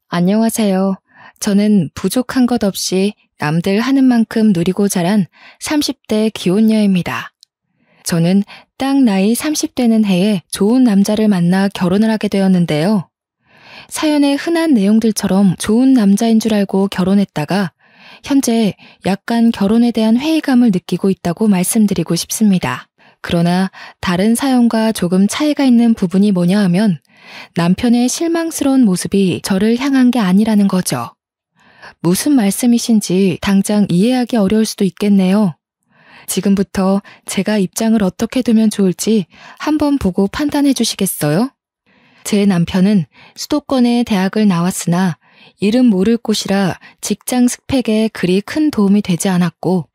안녕하세요. 저는 부족한 것 없이 남들 하는 만큼 누리고 자란 30대 기혼녀입니다. 저는 딱 나이 30되는 해에 좋은 남자를 만나 결혼을 하게 되었는데요. 사연의 흔한 내용들처럼 좋은 남자인 줄 알고 결혼했다가 현재 약간 결혼에 대한 회의감을 느끼고 있다고 말씀드리고 싶습니다. 그러나 다른 사연과 조금 차이가 있는 부분이 뭐냐 하면 남편의 실망스러운 모습이 저를 향한 게 아니라는 거죠. 무슨 말씀이신지 당장 이해하기 어려울 수도 있겠네요. 지금부터 제가 입장을 어떻게 두면 좋을지 한번 보고 판단해 주시겠어요? 제 남편은 수도권의 대학을 나왔으나 이름 모를 곳이라 직장 스펙에 그리 큰 도움이 되지 않았고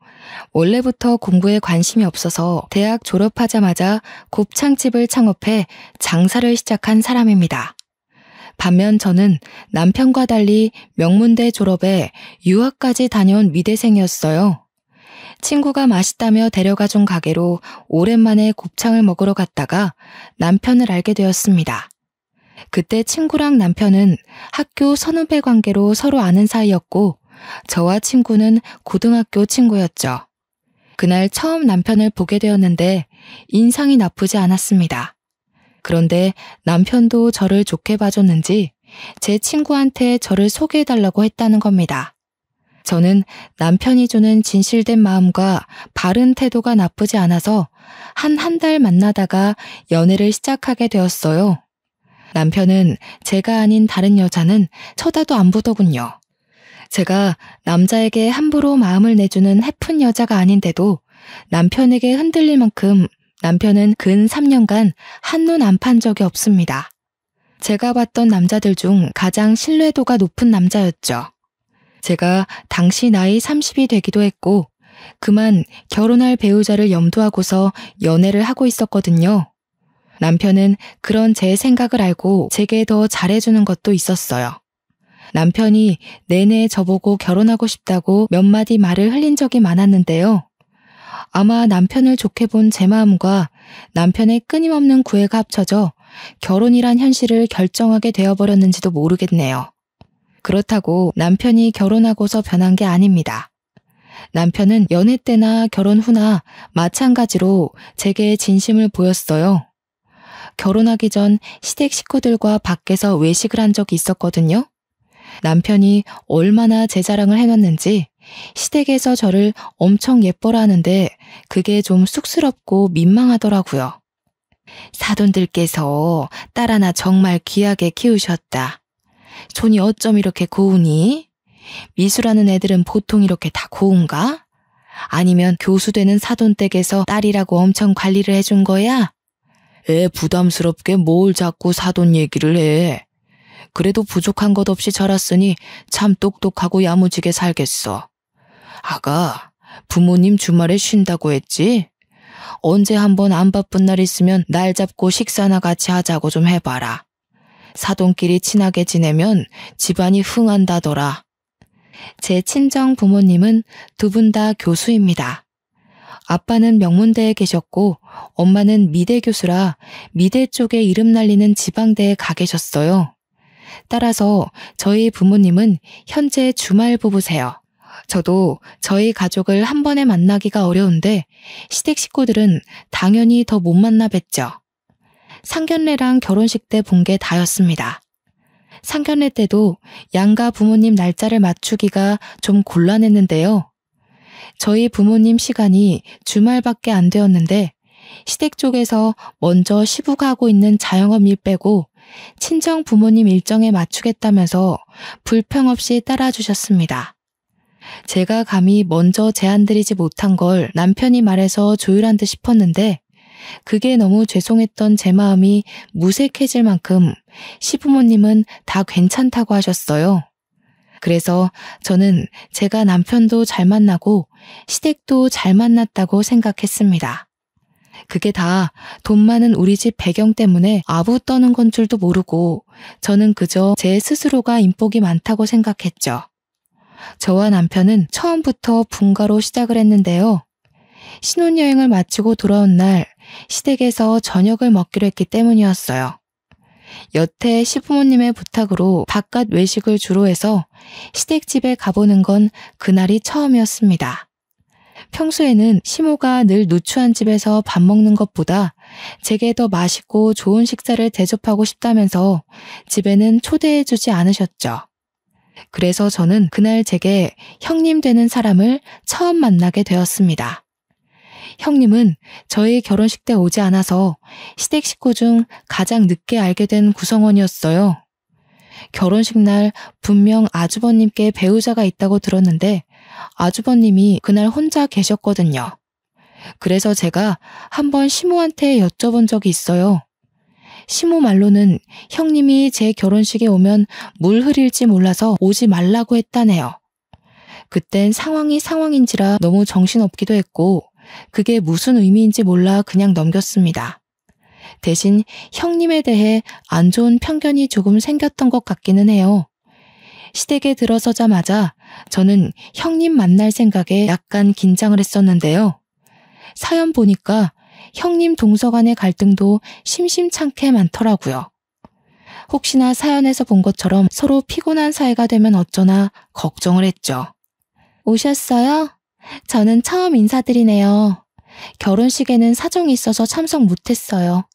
원래부터 공부에 관심이 없어서 대학 졸업하자마자 곱창집을 창업해 장사를 시작한 사람입니다. 반면 저는 남편과 달리 명문대 졸업에 유학까지 다녀온 미대생이었어요. 친구가 맛있다며 데려가준 가게로 오랜만에 곱창을 먹으러 갔다가 남편을 알게 되었습니다. 그때 친구랑 남편은 학교 선후배 관계로 서로 아는 사이였고 저와 친구는 고등학교 친구였죠. 그날 처음 남편을 보게 되었는데 인상이 나쁘지 않았습니다. 그런데 남편도 저를 좋게 봐줬는지 제 친구한테 저를 소개해달라고 했다는 겁니다. 저는 남편이 주는 진실된 마음과 바른 태도가 나쁘지 않아서 한 달 만나다가 연애를 시작하게 되었어요. 남편은 제가 아닌 다른 여자는 쳐다도 안 보더군요. 제가 남자에게 함부로 마음을 내주는 해픈 여자가 아닌데도 남편에게 흔들릴 만큼 남편은 근 3년간 한눈 안 판 적이 없습니다. 제가 봤던 남자들 중 가장 신뢰도가 높은 남자였죠. 제가 당시 나이 30이 되기도 했고 그만 결혼할 배우자를 염두하고서 연애를 하고 있었거든요. 남편은 그런 제 생각을 알고 제게 더 잘해주는 것도 있었어요. 남편이 내내 저보고 결혼하고 싶다고 몇 마디 말을 흘린 적이 많았는데요. 아마 남편을 좋게 본 제 마음과 남편의 끊임없는 구애가 합쳐져 결혼이란 현실을 결정하게 되어버렸는지도 모르겠네요. 그렇다고 남편이 결혼하고서 변한 게 아닙니다. 남편은 연애 때나 결혼 후나 마찬가지로 제게 진심을 보였어요. 결혼하기 전 시댁 식구들과 밖에서 외식을 한 적이 있었거든요. 남편이 얼마나 제 자랑을 해놨는지 시댁에서 저를 엄청 예뻐라 하는데 그게 좀 쑥스럽고 민망하더라고요. 사돈들께서 딸 하나 정말 귀하게 키우셨다. 손이 어쩜 이렇게 고우니? 미술하는 애들은 보통 이렇게 다 고운가? 아니면 교수 되는 사돈 댁에서 딸이라고 엄청 관리를 해준 거야? 애 부담스럽게 뭘 자꾸 사돈 얘기를 해. 그래도 부족한 것 없이 자랐으니 참 똑똑하고 야무지게 살겠어. 아가, 부모님 주말에 쉰다고 했지? 언제 한번 안 바쁜 날 있으면 날 잡고 식사나 같이 하자고 좀 해봐라. 사돈끼리 친하게 지내면 집안이 흥한다더라. 제 친정 부모님은 두 분 다 교수입니다. 아빠는 명문대에 계셨고 엄마는 미대 교수라 미대 쪽에 이름 날리는 지방대에 가 계셨어요. 따라서 저희 부모님은 현재 주말 부부세요. 저도 저희 가족을 한 번에 만나기가 어려운데 시댁 식구들은 당연히 더 못 만나 뵀죠. 상견례랑 결혼식 때 본 게 다였습니다. 상견례 때도 양가 부모님 날짜를 맞추기가 좀 곤란했는데요. 저희 부모님 시간이 주말밖에 안 되었는데 시댁 쪽에서 먼저 시부가 하고 있는 자영업 일 빼고 친정 부모님 일정에 맞추겠다면서 불평 없이 따라주셨습니다. 제가 감히 먼저 제안드리지 못한 걸 남편이 말해서 조율한 듯 싶었는데 그게 너무 죄송했던 제 마음이 무색해질 만큼 시부모님은 다 괜찮다고 하셨어요. 그래서 저는 제가 남편도 잘 만나고 시댁도 잘 만났다고 생각했습니다. 그게 다 돈 많은 우리 집 배경 때문에 아부 떠는 건 줄도 모르고 저는 그저 제 스스로가 인복이 많다고 생각했죠. 저와 남편은 처음부터 분가로 시작을 했는데요. 신혼여행을 마치고 돌아온 날 시댁에서 저녁을 먹기로 했기 때문이었어요. 여태 시부모님의 부탁으로 바깥 외식을 주로 해서 시댁집에 가보는 건 그날이 처음이었습니다. 평소에는 시모가 늘 누추한 집에서 밥 먹는 것보다 제게 더 맛있고 좋은 식사를 대접하고 싶다면서 집에는 초대해주지 않으셨죠. 그래서 저는 그날 제게 형님 되는 사람을 처음 만나게 되었습니다. 형님은 저희 결혼식 때 오지 않아서 시댁 식구 중 가장 늦게 알게 된 구성원이었어요. 결혼식 날 분명 아주버님께 배우자가 있다고 들었는데 아주버님이 그날 혼자 계셨거든요. 그래서 제가 한번 시모한테 여쭤본 적이 있어요. 시모 말로는 형님이 제 결혼식에 오면 물 흐릴지 몰라서 오지 말라고 했다네요. 그땐 상황이 상황인지라 너무 정신없기도 했고 그게 무슨 의미인지 몰라 그냥 넘겼습니다. 대신 형님에 대해 안 좋은 편견이 조금 생겼던 것 같기는 해요. 시댁에 들어서자마자 저는 형님 만날 생각에 약간 긴장을 했었는데요. 사연 보니까 형님 동서 간의 갈등도 심심찮게 많더라고요. 혹시나 사연에서 본 것처럼 서로 피곤한 사이가 되면 어쩌나 걱정을 했죠. 오셨어요? 저는 처음 인사드리네요. 결혼식에는 사정이 있어서 참석 못했어요.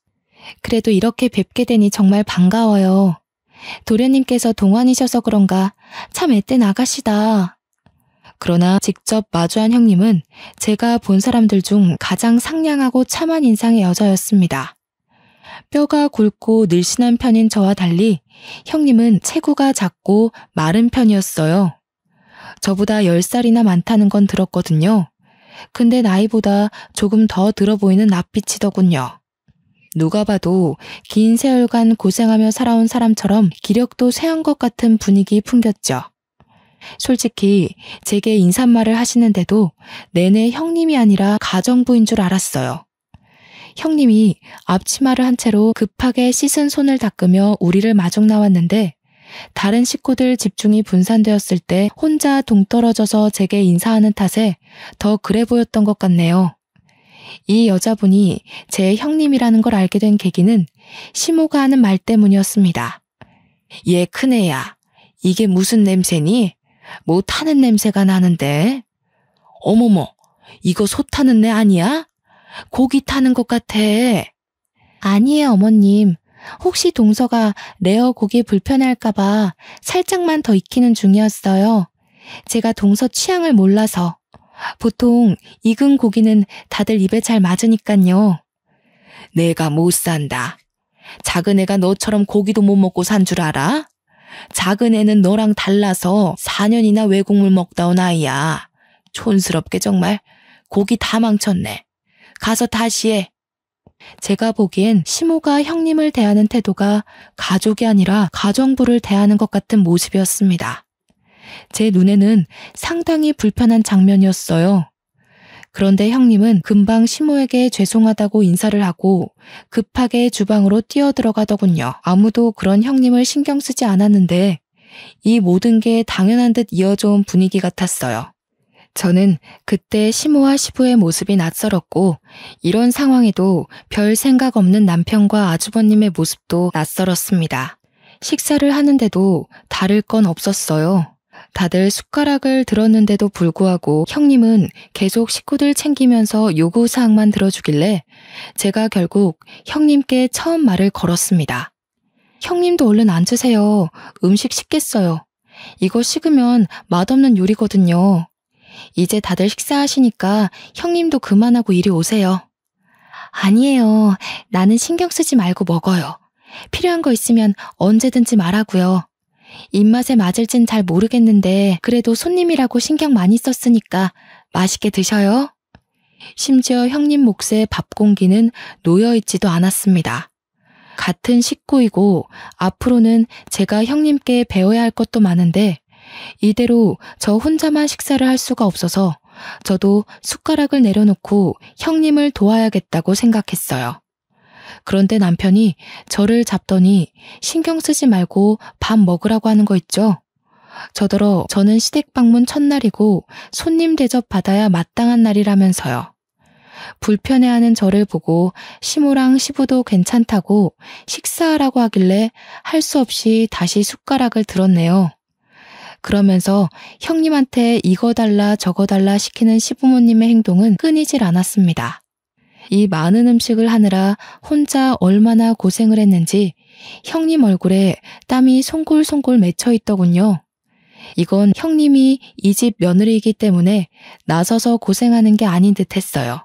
그래도 이렇게 뵙게 되니 정말 반가워요. 도련님께서 동안이셔서 그런가 참 앳된 아가씨다. 그러나 직접 마주한 형님은 제가 본 사람들 중 가장 상냥하고 참한 인상의 여자였습니다. 뼈가 굵고 늘씬한 편인 저와 달리 형님은 체구가 작고 마른 편이었어요. 저보다 10살이나 많다는 건 들었거든요. 근데 나이보다 조금 더 들어 보이는 낯빛이더군요. 누가 봐도 긴 세월간 고생하며 살아온 사람처럼 기력도 쇠한 것 같은 분위기 풍겼죠. 솔직히 제게 인사말을 하시는데도 내내 형님이 아니라 가정부인 줄 알았어요. 형님이 앞치마를 한 채로 급하게 씻은 손을 닦으며 우리를 마중 나왔는데 다른 식구들 집중이 분산되었을 때 혼자 동떨어져서 제게 인사하는 탓에 더 그래 보였던 것 같네요. 이 여자분이 제 형님이라는 걸 알게 된 계기는 시모가 하는 말 때문이었습니다. 얘 큰애야, 이게 무슨 냄새니? 뭐 타는 냄새가 나는데? 어머머, 이거 소 타는 애 아니야? 고기 타는 것 같아. 아니에요, 어머님. 혹시 동서가 레어 고기 불편할까봐 살짝만 더 익히는 중이었어요. 제가 동서 취향을 몰라서. 보통 익은 고기는 다들 입에 잘 맞으니깐요. 내가 못 산다. 작은 애가 너처럼 고기도 못 먹고 산 줄 알아? 작은 애는 너랑 달라서 4년이나 외국물 먹다 온 아이야. 촌스럽게 정말. 고기 다 망쳤네. 가서 다시 해. 제가 보기엔 시모가 형님을 대하는 태도가 가족이 아니라 가정부를 대하는 것 같은 모습이었습니다. 제 눈에는 상당히 불편한 장면이었어요. 그런데 형님은 금방 시모에게 죄송하다고 인사를 하고 급하게 주방으로 뛰어들어가더군요. 아무도 그런 형님을 신경 쓰지 않았는데 이 모든 게 당연한 듯 이어져 온 분위기 같았어요. 저는 그때 시모와 시부의 모습이 낯설었고 이런 상황에도 별 생각 없는 남편과 아주버님의 모습도 낯설었습니다. 식사를 하는데도 다를 건 없었어요. 다들 숟가락을 들었는데도 불구하고 형님은 계속 식구들 챙기면서 요구사항만 들어주길래 제가 결국 형님께 처음 말을 걸었습니다. 형님도 얼른 앉으세요. 음식 식겠어요. 이거 식으면 맛없는 요리거든요. 이제 다들 식사하시니까 형님도 그만하고 이리 오세요. 아니에요. 나는 신경 쓰지 말고 먹어요. 필요한 거 있으면 언제든지 말하고요. 입맛에 맞을진 잘 모르겠는데 그래도 손님이라고 신경 많이 썼으니까 맛있게 드셔요. 심지어 형님 몫의 밥 공기는 놓여있지도 않았습니다. 같은 식구이고 앞으로는 제가 형님께 배워야 할 것도 많은데 이대로 저 혼자만 식사를 할 수가 없어서 저도 숟가락을 내려놓고 형님을 도와야겠다고 생각했어요. 그런데 남편이 저를 잡더니 신경 쓰지 말고 밥 먹으라고 하는 거 있죠. 저더러 저는 시댁 방문 첫날이고 손님 대접 받아야 마땅한 날이라면서요. 불편해하는 저를 보고 시모랑 시부도 괜찮다고 식사하라고 하길래 할 수 없이 다시 숟가락을 들었네요. 그러면서 형님한테 이거 달라 저거 달라 시키는 시부모님의 행동은 끊이질 않았습니다. 이 많은 음식을 하느라 혼자 얼마나 고생을 했는지 형님 얼굴에 땀이 송골송골 맺혀 있더군요. 이건 형님이 이 집 며느리이기 때문에 나서서 고생하는 게 아닌 듯 했어요.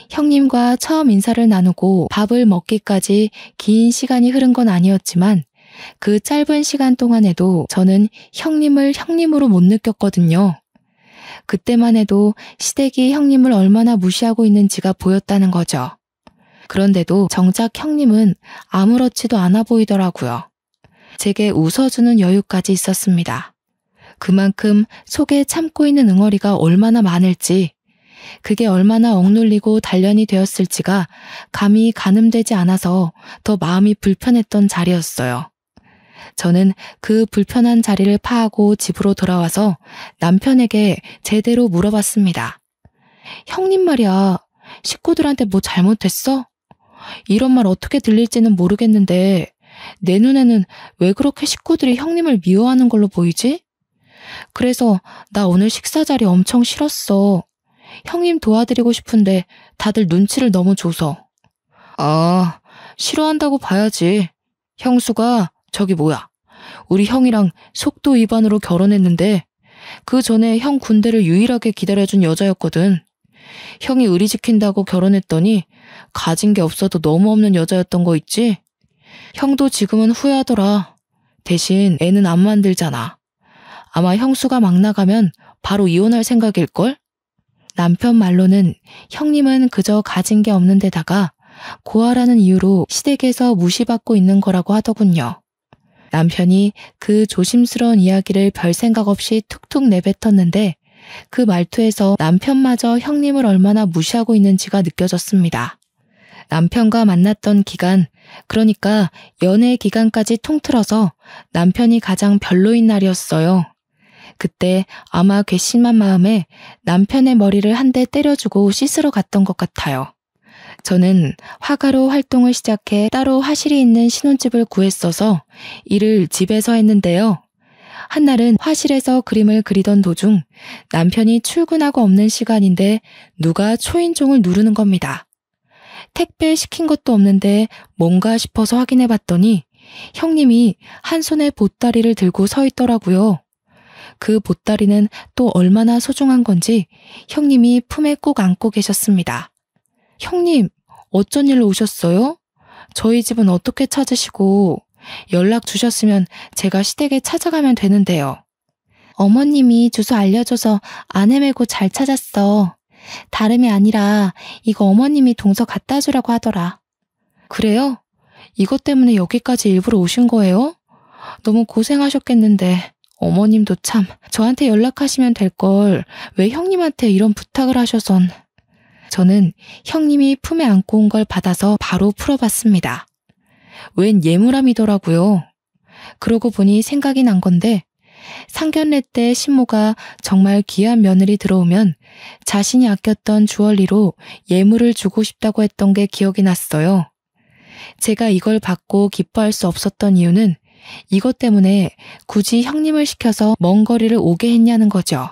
형님과 처음 인사를 나누고 밥을 먹기까지 긴 시간이 흐른 건 아니었지만 그 짧은 시간 동안에도 저는 형님을 형님으로 못 느꼈거든요. 그때만 해도 시댁이 형님을 얼마나 무시하고 있는지가 보였다는 거죠. 그런데도 정작 형님은 아무렇지도 않아 보이더라고요. 제게 웃어주는 여유까지 있었습니다. 그만큼 속에 참고 있는 응어리가 얼마나 많을지, 그게 얼마나 억눌리고 단련이 되었을지가 감히 가늠되지 않아서 더 마음이 불편했던 자리였어요. 저는 그 불편한 자리를 파하고 집으로 돌아와서 남편에게 제대로 물어봤습니다. 형님 말이야, 식구들한테 뭐 잘못했어? 이런 말 어떻게 들릴지는 모르겠는데 내 눈에는 왜 그렇게 식구들이 형님을 미워하는 걸로 보이지? 그래서 나 오늘 식사 자리 엄청 싫었어. 형님 도와드리고 싶은데 다들 눈치를 너무 줘서. 아, 싫어한다고 봐야지. 형수가 저기 뭐야, 우리 형이랑 속도 위반으로 결혼했는데 그 전에 형 군대를 유일하게 기다려준 여자였거든. 형이 의리 지킨다고 결혼했더니 가진 게 없어도 너무 없는 여자였던 거 있지? 형도 지금은 후회하더라. 대신 애는 안 만들잖아. 아마 형수가 막 나가면 바로 이혼할 생각일걸? 남편 말로는 형님은 그저 가진 게 없는 데다가 고아라는 이유로 시댁에서 무시받고 있는 거라고 하더군요. 남편이 그 조심스러운 이야기를 별 생각 없이 툭툭 내뱉었는데 그 말투에서 남편마저 형님을 얼마나 무시하고 있는지가 느껴졌습니다. 남편과 만났던 기간, 그러니까 연애 기간까지 통틀어서 남편이 가장 별로인 날이었어요. 그때 아마 괘씸한 마음에 남편의 머리를 한 대 때려주고 씻으러 갔던 것 같아요. 저는 화가로 활동을 시작해 따로 화실이 있는 신혼집을 구했어서 일을 집에서 했는데요. 한날은 화실에서 그림을 그리던 도중 남편이 출근하고 없는 시간인데 누가 초인종을 누르는 겁니다. 택배 시킨 것도 없는데 뭔가 싶어서 확인해 봤더니 형님이 한 손에 보따리를 들고 서 있더라고요. 그 보따리는 또 얼마나 소중한 건지 형님이 품에 꼭 안고 계셨습니다. 형님, 어쩐 일로 오셨어요? 저희 집은 어떻게 찾으시고 연락 주셨으면 제가 시댁에 찾아가면 되는데요. 어머님이 주소 알려줘서 안 헤매고 잘 찾았어. 다름이 아니라 이거 어머님이 동서 갖다 주라고 하더라. 그래요? 이것 때문에 여기까지 일부러 오신 거예요? 너무 고생하셨겠는데 어머님도 참 저한테 연락하시면 될 걸 왜 형님한테 이런 부탁을 하셔선. 저는 형님이 품에 안고 온 걸 받아서 바로 풀어봤습니다. 웬 예물함이더라고요. 그러고 보니 생각이 난 건데 상견례 때 신모가 정말 귀한 며느리 들어오면 자신이 아꼈던 주얼리로 예물을 주고 싶다고 했던 게 기억이 났어요. 제가 이걸 받고 기뻐할 수 없었던 이유는 이것 때문에 굳이 형님을 시켜서 먼 거리를 오게 했냐는 거죠.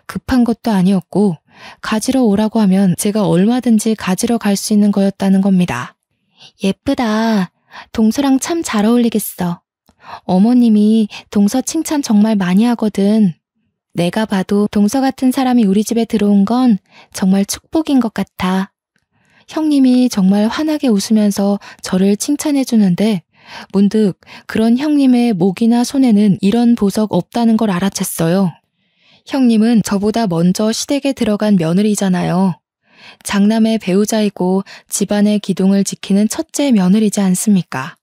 급한 것도 아니었고 가지러 오라고 하면 제가 얼마든지 가지러 갈 수 있는 거였다는 겁니다. 예쁘다. 동서랑 참 잘 어울리겠어. 어머님이 동서 칭찬 정말 많이 하거든. 내가 봐도 동서 같은 사람이 우리 집에 들어온 건 정말 축복인 것 같아. 형님이 정말 환하게 웃으면서 저를 칭찬해 주는데 문득 그런 형님의 목이나 손에는 이런 보석 없다는 걸 알아챘어요. 형님은 저보다 먼저 시댁에 들어간 며느리잖아요. 장남의 배우자이고 집안의 기둥을 지키는 첫째 며느리지 않습니까?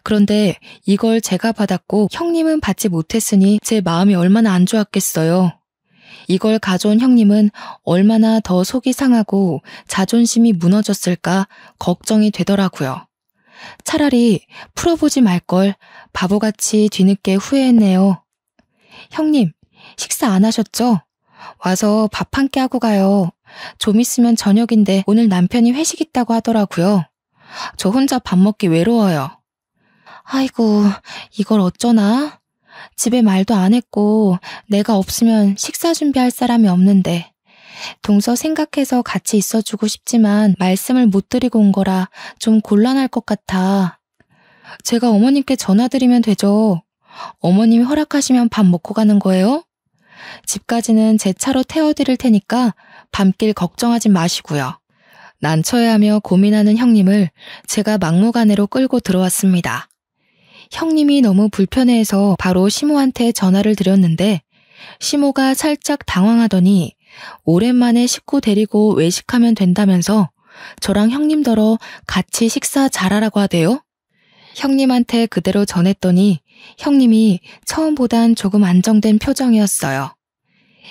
그런데 이걸 제가 받았고 형님은 받지 못했으니 제 마음이 얼마나 안 좋았겠어요. 이걸 가져온 형님은 얼마나 더 속이 상하고 자존심이 무너졌을까 걱정이 되더라고요. 차라리 풀어보지 말걸 바보같이 뒤늦게 후회했네요. 형님, 식사 안 하셨죠? 와서 밥 한 끼 하고 가요. 좀 있으면 저녁인데 오늘 남편이 회식 있다고 하더라고요. 저 혼자 밥 먹기 외로워요. 아이고, 이걸 어쩌나? 집에 말도 안 했고 내가 없으면 식사 준비할 사람이 없는데 동서 생각해서 같이 있어주고 싶지만 말씀을 못 드리고 온 거라 좀 곤란할 것 같아. 제가 어머님께 전화드리면 되죠. 어머님이 허락하시면 밥 먹고 가는 거예요? 집까지는 제 차로 태워드릴 테니까 밤길 걱정하지 마시고요. 난처해하며 고민하는 형님을 제가 막무가내로 끌고 들어왔습니다. 형님이 너무 불편해해서 바로 시모한테 전화를 드렸는데 시모가 살짝 당황하더니 오랜만에 식구 데리고 외식하면 된다면서 저랑 형님더러 같이 식사 잘하라고 하대요. 형님한테 그대로 전했더니 형님이 처음보단 조금 안정된 표정이었어요.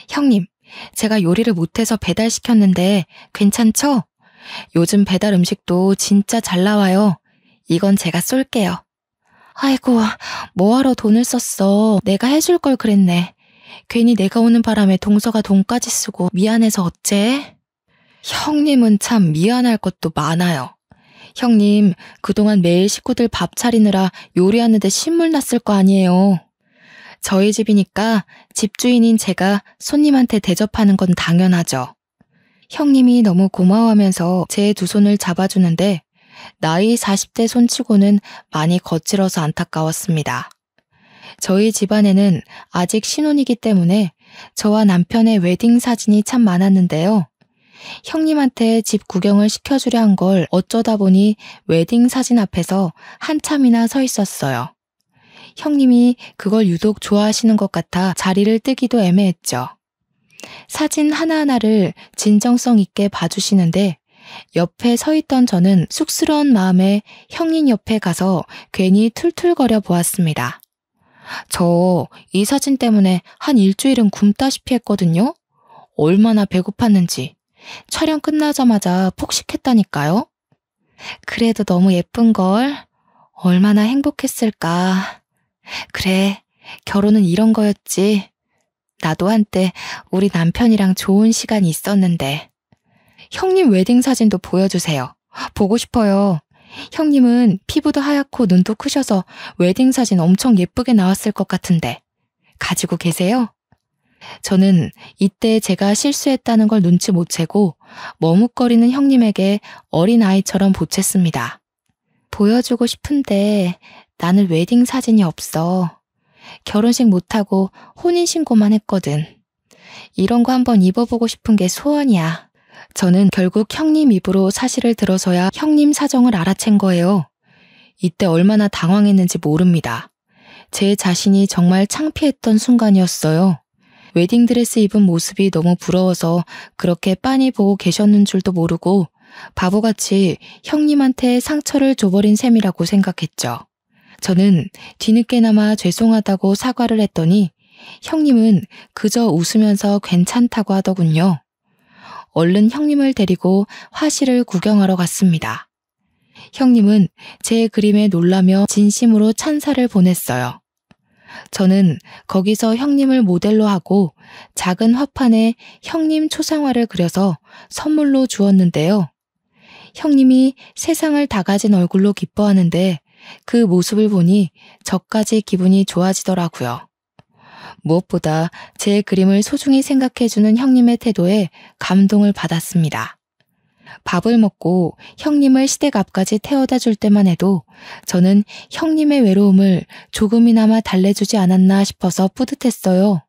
형님, 제가 요리를 못해서 배달시켰는데 괜찮죠? 요즘 배달 음식도 진짜 잘 나와요. 이건 제가 쏠게요. 아이고, 뭐하러 돈을 썼어. 내가 해줄 걸 그랬네. 괜히 내가 오는 바람에 동서가 돈까지 쓰고 미안해서 어째? 형님은 참 미안할 것도 많아요. 형님, 그동안 매일 식구들 밥 차리느라 요리하는데 신물 났을 거 아니에요. 저희 집이니까 집주인인 제가 손님한테 대접하는 건 당연하죠. 형님이 너무 고마워하면서 제 두 손을 잡아주는데 나이 40대 손치고는 많이 거칠어서 안타까웠습니다. 저희 집안에는 아직 신혼이기 때문에 저와 남편의 웨딩 사진이 참 많았는데요. 형님한테 집 구경을 시켜주려 한 걸 어쩌다 보니 웨딩 사진 앞에서 한참이나 서 있었어요. 형님이 그걸 유독 좋아하시는 것 같아 자리를 뜨기도 애매했죠. 사진 하나하나를 진정성 있게 봐주시는데 옆에 서 있던 저는 쑥스러운 마음에 형님 옆에 가서 괜히 툴툴거려 보았습니다. 저 이 사진 때문에 한 일주일은 굶다시피 했거든요. 얼마나 배고팠는지. 촬영 끝나자마자 폭식했다니까요. 그래도 너무 예쁜걸. 얼마나 행복했을까. 그래, 결혼은 이런 거였지. 나도 한때 우리 남편이랑 좋은 시간이 있었는데. 형님 웨딩 사진도 보여주세요. 보고 싶어요. 형님은 피부도 하얗고 눈도 크셔서 웨딩 사진 엄청 예쁘게 나왔을 것 같은데. 가지고 계세요? 저는 이때 제가 실수했다는 걸 눈치 못 채고 머뭇거리는 형님에게 어린아이처럼 보챘습니다. 보여주고 싶은데 나는 웨딩 사진이 없어. 결혼식 못하고 혼인신고만 했거든. 이런 거 한번 입어보고 싶은 게 소원이야. 저는 결국 형님 입으로 사실을 들어서야 형님 사정을 알아챈 거예요. 이때 얼마나 당황했는지 모릅니다. 제 자신이 정말 창피했던 순간이었어요. 웨딩드레스 입은 모습이 너무 부러워서 그렇게 빤히 보고 계셨는 줄도 모르고 바보같이 형님한테 상처를 줘버린 셈이라고 생각했죠. 저는 뒤늦게나마 죄송하다고 사과를 했더니 형님은 그저 웃으면서 괜찮다고 하더군요. 얼른 형님을 데리고 화실을 구경하러 갔습니다. 형님은 제 그림에 놀라며 진심으로 찬사를 보냈어요. 저는 거기서 형님을 모델로 하고 작은 화판에 형님 초상화를 그려서 선물로 주었는데요. 형님이 세상을 다 가진 얼굴로 기뻐하는데 그 모습을 보니 저까지 기분이 좋아지더라고요. 무엇보다 제 그림을 소중히 생각해주는 형님의 태도에 감동을 받았습니다. 밥을 먹고 형님을 시댁 앞까지 태워다 줄 때만 해도 저는 형님의 외로움을 조금이나마 달래주지 않았나 싶어서 뿌듯했어요.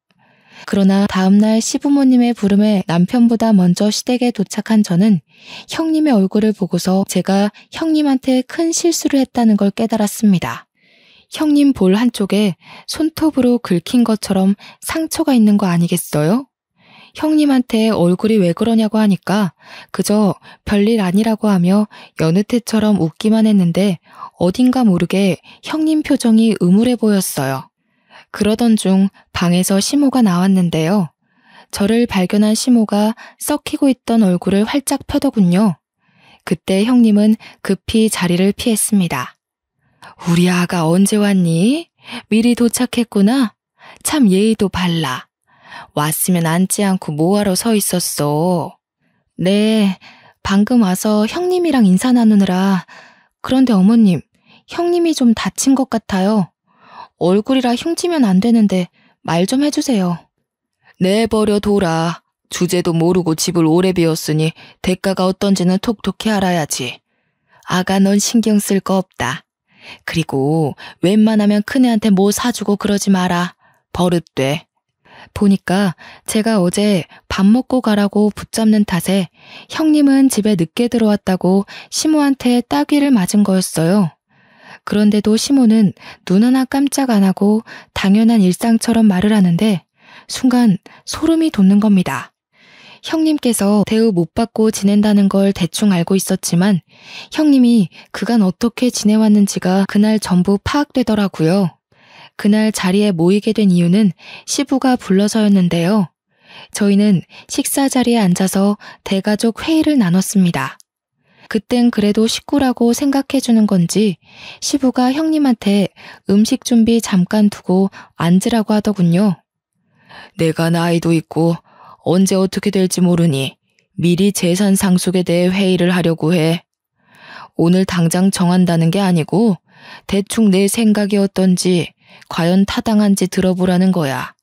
그러나 다음날 시부모님의 부름에 남편보다 먼저 시댁에 도착한 저는 형님의 얼굴을 보고서 제가 형님한테 큰 실수를 했다는 걸 깨달았습니다. 형님 볼 한쪽에 손톱으로 긁힌 것처럼 상처가 있는 거 아니겠어요? 형님한테 얼굴이 왜 그러냐고 하니까 그저 별일 아니라고 하며 여느 때처럼 웃기만 했는데 어딘가 모르게 형님 표정이 음울해 보였어요. 그러던 중 방에서 시모가 나왔는데요. 저를 발견한 시모가 썩히고 있던 얼굴을 활짝 펴더군요. 그때 형님은 급히 자리를 피했습니다. 우리 아가 언제 왔니? 미리 도착했구나. 참 예의도 발라. 왔으면 앉지 않고 뭐하러 서 있었어. 네, 방금 와서 형님이랑 인사 나누느라. 그런데 어머님, 형님이 좀 다친 것 같아요. 얼굴이라 흉지면 안 되는데 말 좀 해주세요. 내버려 둬라. 주제도 모르고 집을 오래 비웠으니 대가가 어떤지는 톡톡히 알아야지. 아가 넌 신경 쓸 거 없다. 그리고 웬만하면 큰애한테 뭐 사주고 그러지 마라. 버릇돼. 보니까 제가 어제 밥 먹고 가라고 붙잡는 탓에 형님은 집에 늦게 들어왔다고 시모한테 따귀를 맞은 거였어요. 그런데도 시모는 눈 하나 깜짝 안 하고 당연한 일상처럼 말을 하는데 순간 소름이 돋는 겁니다. 형님께서 대우 못 받고 지낸다는 걸 대충 알고 있었지만 형님이 그간 어떻게 지내왔는지가 그날 전부 파악되더라고요. 그날 자리에 모이게 된 이유는 시부가 불러서였는데요. 저희는 식사 자리에 앉아서 대가족 회의를 나눴습니다. 그땐 그래도 식구라고 생각해주는 건지 시부가 형님한테 음식 준비 잠깐 두고 앉으라고 하더군요. 내가 나이도 있고 언제 어떻게 될지 모르니 미리 재산 상속에 대해 회의를 하려고 해. 오늘 당장 정한다는 게 아니고 대충 내 생각이 어떤지 과연 타당한지 들어보라는 거야.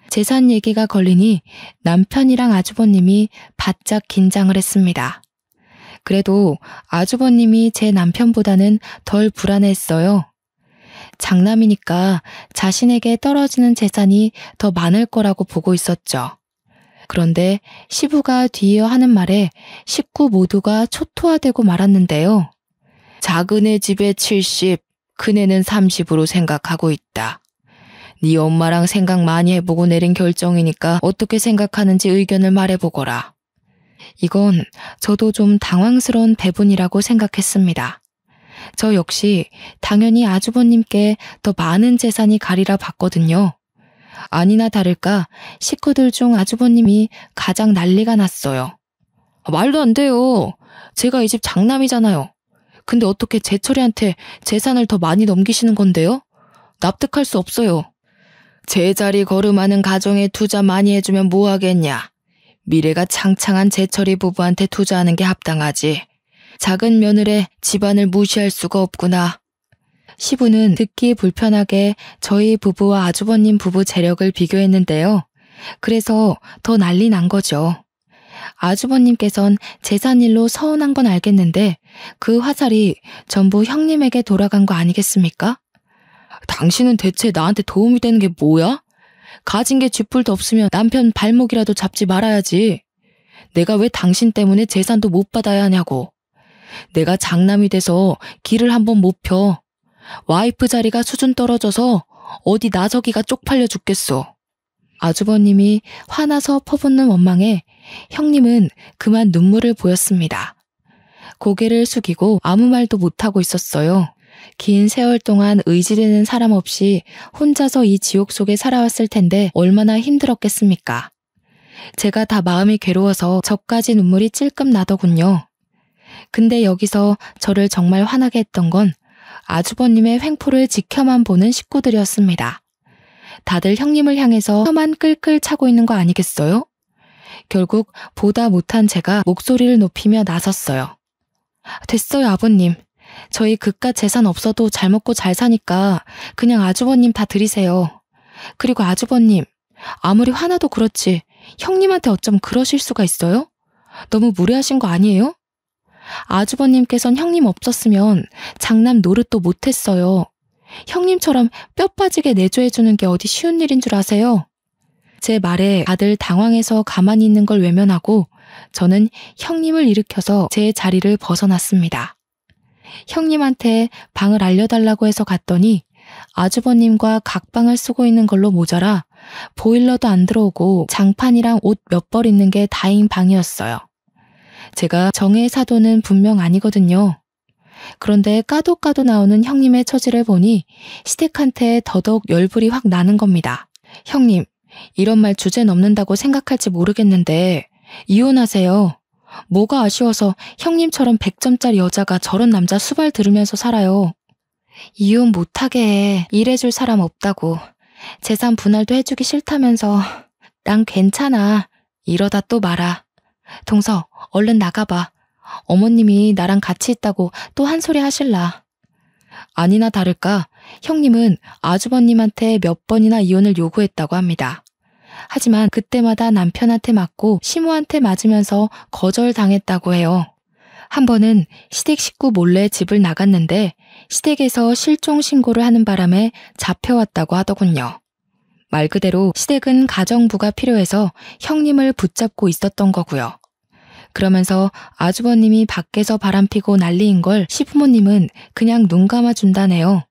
재산 얘기가 걸리니 남편이랑 아주버님이 바짝 긴장을 했습니다. 그래도 아주버님이 제 남편보다는 덜 불안했어요. 장남이니까 자신에게 떨어지는 재산이 더 많을 거라고 보고 있었죠. 그런데 시부가 뒤이어 하는 말에 식구 모두가 초토화되고 말았는데요. 작은애 집에 70, 큰애는 30으로 생각하고 있다. 네 엄마랑 생각 많이 해보고 내린 결정이니까 어떻게 생각하는지 의견을 말해보거라. 이건 저도 좀 당황스러운 배분이라고 생각했습니다. 저 역시 당연히 아주버님께 더 많은 재산이 가리라 봤거든요. 아니나 다를까 식구들 중 아주버님이 가장 난리가 났어요. 말도 안 돼요. 제가 이 집 장남이잖아요. 근데 어떻게 제철이한테 재산을 더 많이 넘기시는 건데요? 납득할 수 없어요. 제자리 걸음하는 가정에 투자 많이 해주면 뭐 하겠냐. 미래가 창창한 제철이 부부한테 투자하는 게 합당하지. 작은 며느리의 집안을 무시할 수가 없구나. 시부는 듣기 불편하게 저희 부부와 아주버님 부부 재력을 비교했는데요. 그래서 더 난리 난 거죠. 아주버님께선 재산일로 서운한 건 알겠는데 그 화살이 전부 형님에게 돌아간 거 아니겠습니까? 당신은 대체 나한테 도움이 되는 게 뭐야? 가진 게 쥐뿔도 없으면 남편 발목이라도 잡지 말아야지. 내가 왜 당신 때문에 재산도 못 받아야 하냐고. 내가 장남이 돼서 길을 한번 못 펴. 와이프 자리가 수준 떨어져서 어디 나서기가 쪽팔려 죽겠어. 아주버님이 화나서 퍼붓는 원망에 형님은 그만 눈물을 보였습니다. 고개를 숙이고 아무 말도 못하고 있었어요. 긴 세월 동안 의지되는 사람 없이 혼자서 이 지옥 속에 살아왔을 텐데 얼마나 힘들었겠습니까? 제가 다 마음이 괴로워서 저까지 눈물이 찔끔 나더군요. 근데 여기서 저를 정말 화나게 했던 건 아주버님의 횡포를 지켜만 보는 식구들이었습니다. 다들 형님을 향해서 혀만 끌끌 차고 있는 거 아니겠어요? 결국 보다 못한 제가 목소리를 높이며 나섰어요. 됐어요, 아버님. 저희 그깟 재산 없어도 잘 먹고 잘 사니까 그냥 아주버님 다 드리세요. 그리고 아주버님, 아무리 화나도 그렇지 형님한테 어쩜 그러실 수가 있어요? 너무 무례하신 거 아니에요? 아주버님께선 형님 없었으면 장남 노릇도 못했어요. 형님처럼 뼈 빠지게 내조해주는 게 어디 쉬운 일인 줄 아세요? 제 말에 다들 당황해서 가만히 있는 걸 외면하고 저는 형님을 일으켜서 제 자리를 벗어났습니다. 형님한테 방을 알려달라고 해서 갔더니 아주버님과 각방을 쓰고 있는 걸로 모자라 보일러도 안 들어오고 장판이랑 옷 몇 벌 있는 게 다인 방이었어요. 제가 정의 사도는 분명 아니거든요. 그런데 까도 나오는 형님의 처지를 보니 시댁한테 더더욱 열불이 확 나는 겁니다. 형님, 이런 말 주제 넘는다고 생각할지 모르겠는데 이혼하세요. 뭐가 아쉬워서 형님처럼 100점짜리 여자가 저런 남자 수발 들으면서 살아요. 이혼 못하게 해. 일해줄 사람 없다고. 재산 분할도 해주기 싫다면서. 난 괜찮아. 이러다 또 말아. 동서, 얼른 나가봐. 어머님이 나랑 같이 있다고 또 한 소리 하실라. 아니나 다를까 형님은 아주버님한테 몇 번이나 이혼을 요구했다고 합니다. 하지만 그때마다 남편한테 맞고 시모한테 맞으면서 거절당했다고 해요. 한 번은 시댁 식구 몰래 집을 나갔는데 시댁에서 실종 신고를 하는 바람에 잡혀왔다고 하더군요. 말 그대로 시댁은 가정부가 필요해서 형님을 붙잡고 있었던 거고요. 그러면서 아주버님이 밖에서 바람피고 난리인 걸 시부모님은 그냥 눈 감아준다네요.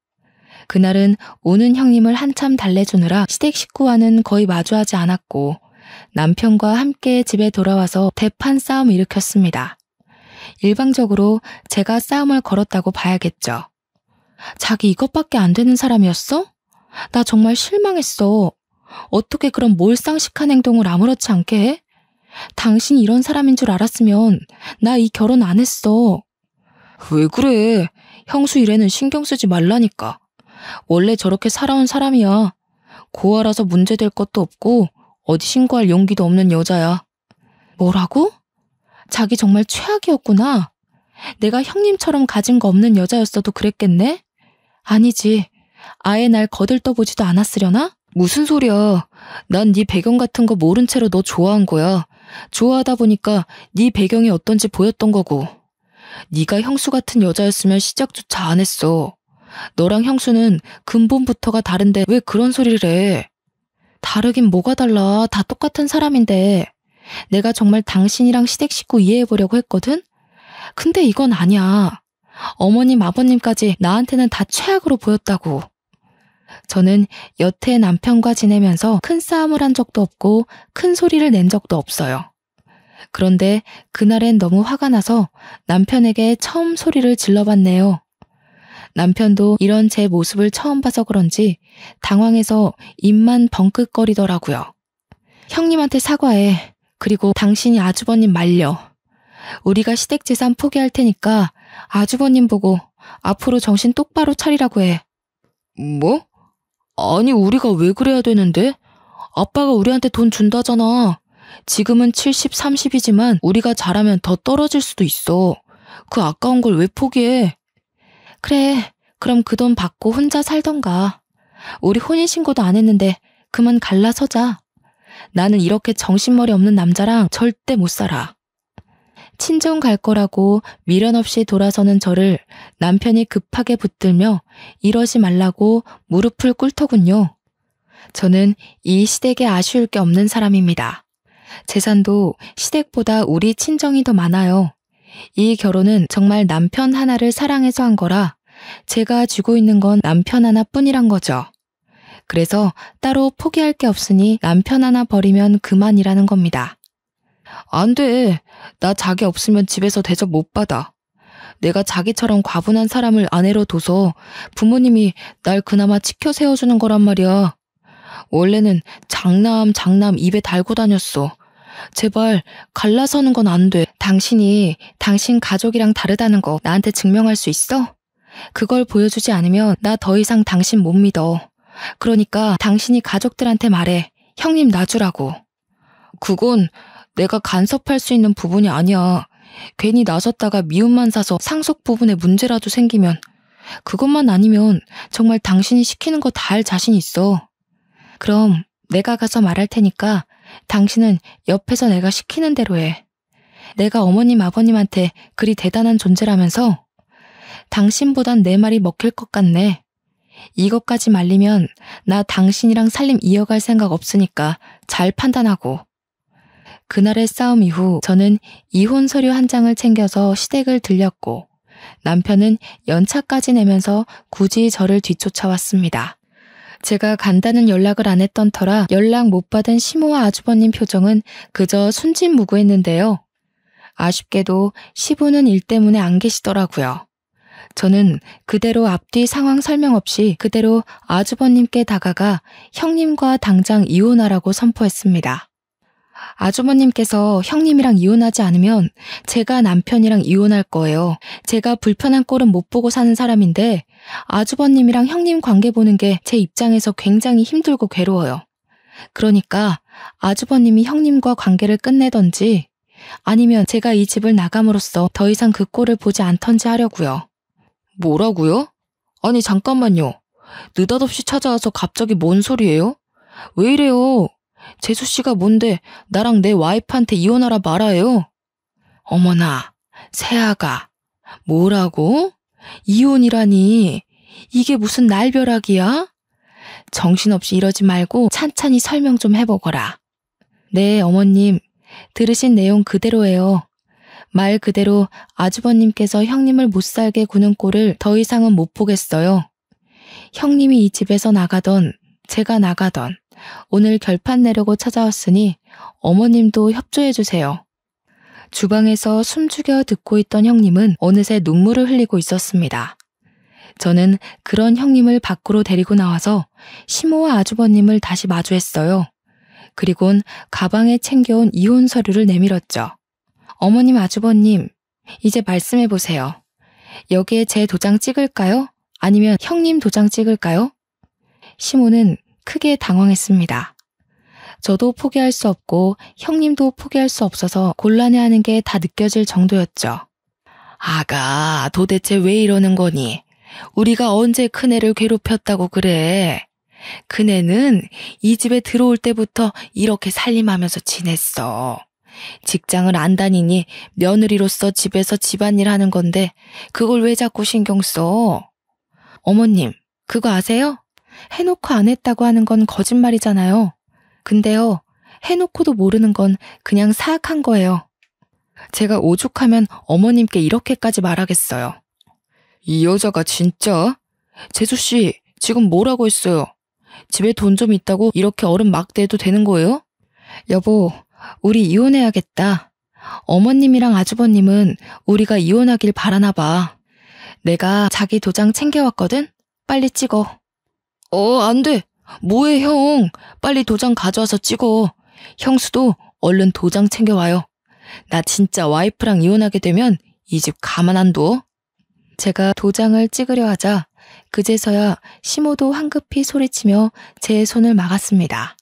그날은 오는 형님을 한참 달래주느라 시댁 식구와는 거의 마주하지 않았고 남편과 함께 집에 돌아와서 대판 싸움을 일으켰습니다. 일방적으로 제가 싸움을 걸었다고 봐야겠죠. 자기 이것밖에 안 되는 사람이었어? 나 정말 실망했어. 어떻게 그런 몰상식한 행동을 아무렇지 않게 해? 당신이 이런 사람인 줄 알았으면 나 이 결혼 안 했어. 왜 그래? 형수 일에는 신경 쓰지 말라니까. 원래 저렇게 살아온 사람이야. 고아라서 문제될 것도 없고 어디 신고할 용기도 없는 여자야. 뭐라고? 자기 정말 최악이었구나. 내가 형님처럼 가진 거 없는 여자였어도 그랬겠네? 아니지. 아예 날 거들떠보지도 않았으려나? 무슨 소리야. 난 네 배경 같은 거 모른 채로 너 좋아한 거야. 좋아하다 보니까 네 배경이 어떤지 보였던 거고. 네가 형수 같은 여자였으면 시작조차 안 했어. 너랑 형수는 근본부터가 다른데 왜 그런 소리를 해? 다르긴 뭐가 달라. 다 똑같은 사람인데. 내가 정말 당신이랑 시댁 식구 이해해보려고 했거든? 근데 이건 아니야. 어머님, 아버님까지 나한테는 다 최악으로 보였다고. 저는 여태 남편과 지내면서 큰 싸움을 한 적도 없고 큰 소리를 낸 적도 없어요. 그런데 그날엔 너무 화가 나서 남편에게 처음 소리를 질러봤네요. 남편도 이런 제 모습을 처음 봐서 그런지 당황해서 입만 벙긋거리더라고요. 형님한테 사과해. 그리고 당신이 아주버님 말려. 우리가 시댁 재산 포기할 테니까 아주버님 보고 앞으로 정신 똑바로 차리라고 해. 뭐? 아니 우리가 왜 그래야 되는데? 아빠가 우리한테 돈 준다잖아. 지금은 70, 30이지만 우리가 잘하면 더 떨어질 수도 있어. 그 아까운 걸 왜 포기해? 그래, 그럼 그 돈 받고 혼자 살던가. 우리 혼인신고도 안 했는데 그만 갈라서자. 나는 이렇게 정신머리 없는 남자랑 절대 못 살아. 친정 갈 거라고 미련 없이 돌아서는 저를 남편이 급하게 붙들며 이러지 말라고 무릎을 꿇더군요. 저는 이 시댁에 아쉬울 게 없는 사람입니다. 재산도 시댁보다 우리 친정이 더 많아요. 이 결혼은 정말 남편 하나를 사랑해서 한 거라 제가 쥐고 있는 건 남편 하나뿐이란 거죠. 그래서 따로 포기할 게 없으니 남편 하나 버리면 그만이라는 겁니다. 안 돼. 나 자기 없으면 집에서 대접 못 받아. 내가 자기처럼 과분한 사람을 아내로 둬서 부모님이 날 그나마 지켜 세워주는 거란 말이야. 원래는 장남 입에 달고 다녔어. 제발 갈라서는 건 안 돼. 당신이 당신 가족이랑 다르다는 거 나한테 증명할 수 있어? 그걸 보여주지 않으면 나 더 이상 당신 못 믿어. 그러니까 당신이 가족들한테 말해. 형님 놔주라고. 그건 내가 간섭할 수 있는 부분이 아니야. 괜히 나섰다가 미움만 사서 상속 부분에 문제라도 생기면 그것만 아니면 정말 당신이 시키는 거 다 할 자신 있어. 그럼 내가 가서 말할 테니까 당신은 옆에서 내가 시키는 대로 해. 내가 어머님 아버님한테 그리 대단한 존재라면서? 당신보단 내 말이 먹힐 것 같네. 이것까지 말리면 나 당신이랑 살림 이어갈 생각 없으니까 잘 판단하고. 그날의 싸움 이후 저는 이혼 서류 한 장을 챙겨서 시댁을 들렸고 남편은 연차까지 내면서 굳이 저를 뒤쫓아왔습니다. 제가 간다는 연락을 안 했던 터라 연락 못 받은 시모와 아주버님 표정은 그저 순진무구했는데요. 아쉽게도 시부는 일 때문에 안 계시더라고요. 저는 그대로 앞뒤 상황 설명 없이 그대로 아주버님께 다가가 형님과 당장 이혼하라고 선포했습니다. 아주버님께서 형님이랑 이혼하지 않으면 제가 남편이랑 이혼할 거예요. 제가 불편한 꼴은 못 보고 사는 사람인데 아주버님이랑 형님 관계 보는 게 제 입장에서 굉장히 힘들고 괴로워요. 그러니까 아주버님이 형님과 관계를 끝내던지 아니면 제가 이 집을 나감으로써 더 이상 그 꼴을 보지 않던지 하려고요. 뭐라고요? 아니 잠깐만요. 느닷없이 찾아와서 갑자기 뭔 소리예요? 왜 이래요? 재수 씨가 뭔데 나랑 내 와이프한테 이혼하라 말아요? 어머나, 새아가. 뭐라고? 이혼이라니. 이게 무슨 날벼락이야? 정신없이 이러지 말고 찬찬히 설명 좀 해보거라. 네, 어머님. 들으신 내용 그대로예요. 말 그대로 아주버님께서 형님을 못살게 구는 꼴을 더 이상은 못 보겠어요. 형님이 이 집에서 나가던 제가 나가던 오늘 결판 내려고 찾아왔으니 어머님도 협조해주세요. 주방에서 숨죽여 듣고 있던 형님은 어느새 눈물을 흘리고 있었습니다. 저는 그런 형님을 밖으로 데리고 나와서 시모와 아주버님을 다시 마주했어요. 그리곤 가방에 챙겨온 이혼 서류를 내밀었죠. 어머님, 아주버님, 이제 말씀해보세요. 여기에 제 도장 찍을까요? 아니면 형님 도장 찍을까요? 시모는 크게 당황했습니다. 저도 포기할 수 없고 형님도 포기할 수 없어서 곤란해하는 게 다 느껴질 정도였죠. 아가, 도대체 왜 이러는 거니? 우리가 언제 큰애를 괴롭혔다고 그래? 큰애는 이 집에 들어올 때부터 이렇게 살림하면서 지냈어. 직장을 안 다니니 며느리로서 집에서 집안일 하는 건데 그걸 왜 자꾸 신경 써? 어머님, 그거 아세요? 해놓고 안 했다고 하는 건 거짓말이잖아요. 근데요, 해놓고도 모르는 건 그냥 사악한 거예요. 제가 오죽하면 어머님께 이렇게까지 말하겠어요. 이 여자가 진짜? 재수씨, 지금 뭐라고 했어요? 집에 돈 좀 있다고 이렇게 어른 막 대도 되는 거예요? 여보, 우리 이혼해야겠다. 어머님이랑 아주버님은 우리가 이혼하길 바라나 봐. 내가 자기 도장 챙겨왔거든? 빨리 찍어. 안 돼. 뭐해, 형. 빨리 도장 가져와서 찍어. 형수도 얼른 도장 챙겨와요. 나 진짜 와이프랑 이혼하게 되면 이 집 가만 안 둬. 제가 도장을 찍으려 하자 그제서야 시모도 황급히 소리치며 제 손을 막았습니다.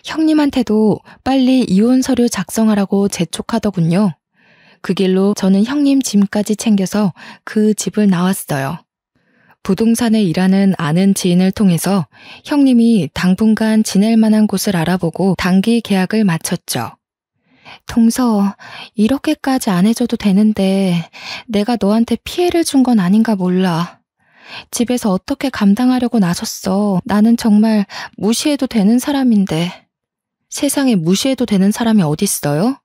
형님한테도 빨리 이혼 서류 작성하라고 재촉하더군요. 그 길로 저는 형님 짐까지 챙겨서 그 집을 나왔어요. 부동산에 일하는 아는 지인을 통해서 형님이 당분간 지낼 만한 곳을 알아보고 단기 계약을 마쳤죠. 동서, 이렇게까지 안 해줘도 되는데 내가 너한테 피해를 준 건 아닌가 몰라. 집에서 어떻게 감당하려고 나섰어. 나는 정말 무시해도 되는 사람인데. 세상에 무시해도 되는 사람이 어딨어요?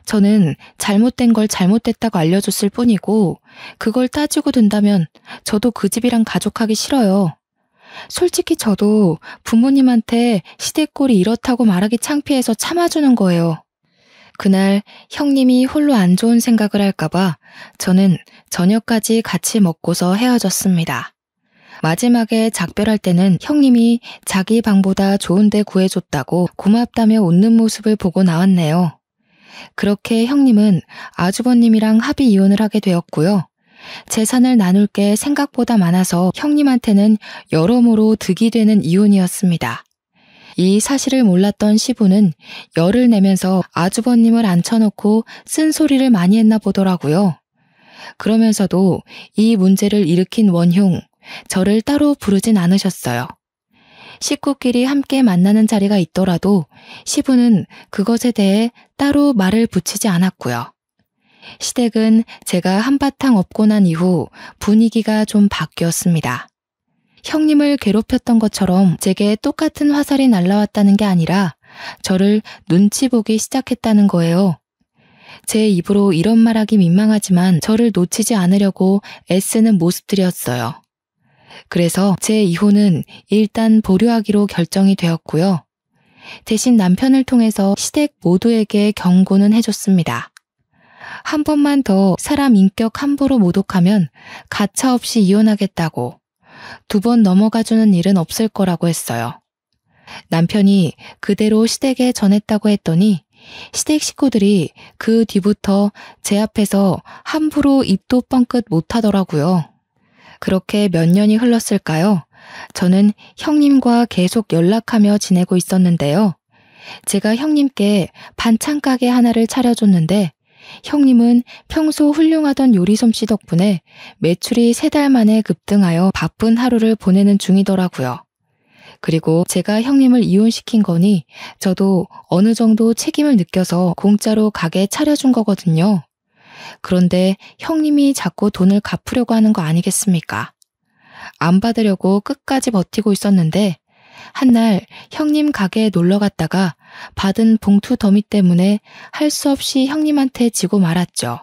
저는 잘못된 걸 잘못됐다고 알려줬을 뿐이고 그걸 따지고 든다면 저도 그 집이랑 가족하기 싫어요. 솔직히 저도 부모님한테 시댁꼴이 이렇다고 말하기 창피해서 참아주는 거예요. 그날 형님이 홀로 안 좋은 생각을 할까봐 저는 저녁까지 같이 먹고서 헤어졌습니다. 마지막에 작별할 때는 형님이 자기 방보다 좋은 데 구해줬다고 고맙다며 웃는 모습을 보고 나왔네요. 그렇게 형님은 아주버님이랑 합의 이혼을 하게 되었고요. 재산을 나눌 게 생각보다 많아서 형님한테는 여러모로 득이 되는 이혼이었습니다. 이 사실을 몰랐던 시부는 열을 내면서 아주버님을 앉혀놓고 쓴소리를 많이 했나 보더라고요. 그러면서도 이 문제를 일으킨 원흉, 저를 따로 부르진 않으셨어요. 식구끼리 함께 만나는 자리가 있더라도 시부는 그것에 대해 따로 말을 붙이지 않았고요. 시댁은 제가 한바탕 업고 난 이후 분위기가 좀 바뀌었습니다. 형님을 괴롭혔던 것처럼 제게 똑같은 화살이 날라왔다는 게 아니라 저를 눈치 보기 시작했다는 거예요. 제 입으로 이런 말하기 민망하지만 저를 놓치지 않으려고 애쓰는 모습들이었어요. 그래서 제 이혼은 일단 보류하기로 결정이 되었고요. 대신 남편을 통해서 시댁 모두에게 경고는 해줬습니다. 한 번만 더 사람 인격 함부로 모독하면 가차없이 이혼하겠다고, 2번 넘어가주는 일은 없을 거라고 했어요. 남편이 그대로 시댁에 전했다고 했더니 시댁 식구들이 그 뒤부터 제 앞에서 함부로 입도 뻥끗 못하더라고요. 그렇게 몇 년이 흘렀을까요? 저는 형님과 계속 연락하며 지내고 있었는데요. 제가 형님께 반찬 가게 하나를 차려줬는데 형님은 평소 훌륭하던 요리 솜씨 덕분에 매출이 3달 만에 급등하여 바쁜 하루를 보내는 중이더라고요. 그리고 제가 형님을 이혼시킨 거니 저도 어느 정도 책임을 느껴서 공짜로 가게 차려준 거거든요. 그런데 형님이 자꾸 돈을 갚으려고 하는 거 아니겠습니까? 안 받으려고 끝까지 버티고 있었는데 한날 형님 가게에 놀러 갔다가 받은 봉투 더미 때문에 할 수 없이 형님한테 지고 말았죠.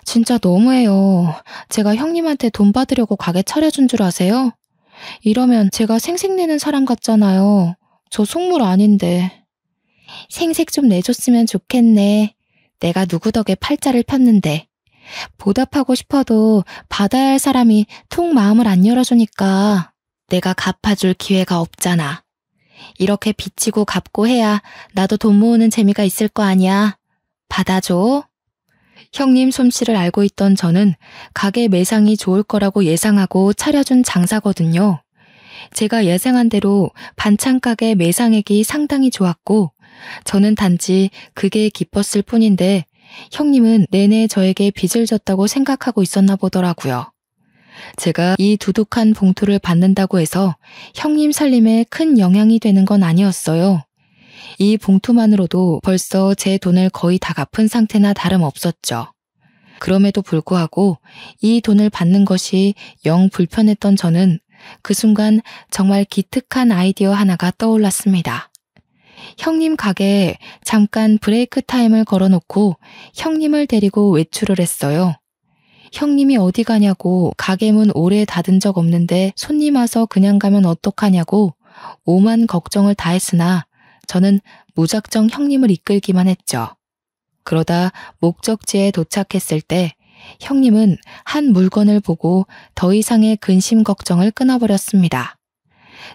진짜 너무해요. 제가 형님한테 돈 받으려고 가게 차려준 줄 아세요? 이러면 제가 생색내는 사람 같잖아요. 저 속물 아닌데. 생색 좀 내줬으면 좋겠네. 내가 누구 덕에 팔자를 폈는데. 보답하고 싶어도 받아야 할 사람이 통 마음을 안 열어주니까 내가 갚아줄 기회가 없잖아. 이렇게 빚지고 갚고 해야 나도 돈 모으는 재미가 있을 거 아니야. 받아줘. 형님 솜씨를 알고 있던 저는 가게 매상이 좋을 거라고 예상하고 차려준 장사거든요. 제가 예상한 대로 반찬 가게 매상액이 상당히 좋았고 저는 단지 그게 기뻤을 뿐인데 형님은 내내 저에게 빚을 졌다고 생각하고 있었나 보더라고요. 제가 이 두둑한 봉투를 받는다고 해서 형님 살림에 큰 영향이 되는 건 아니었어요. 이 봉투만으로도 벌써 제 돈을 거의 다 갚은 상태나 다름없었죠. 그럼에도 불구하고 이 돈을 받는 것이 영 불편했던 저는 그 순간 정말 기특한 아이디어 하나가 떠올랐습니다. 형님 가게에 잠깐 브레이크 타임을 걸어놓고 형님을 데리고 외출을 했어요. 형님이 어디 가냐고 가게 문 오래 닫은 적 없는데 손님 와서 그냥 가면 어떡하냐고 오만 걱정을 다 했으나 저는 무작정 형님을 이끌기만 했죠. 그러다 목적지에 도착했을 때 형님은 한 물건을 보고 더 이상의 근심 걱정을 끊어버렸습니다.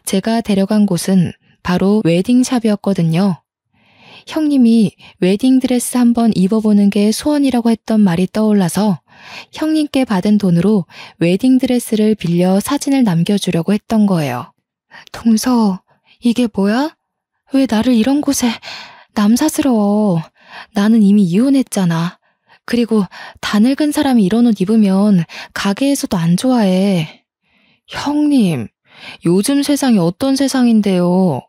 제가 데려간 곳은 바로 웨딩샵이었거든요. 형님이 웨딩드레스 한번 입어보는 게 소원이라고 했던 말이 떠올라서 형님께 받은 돈으로 웨딩드레스를 빌려 사진을 남겨주려고 했던 거예요. 동서, 이게 뭐야? 왜 나를 이런 곳에 남사스러워. 나는 이미 이혼했잖아. 그리고 다 늙은 사람이 이런 옷 입으면 가게에서도 안 좋아해. 형님, 요즘 세상이 어떤 세상인데요.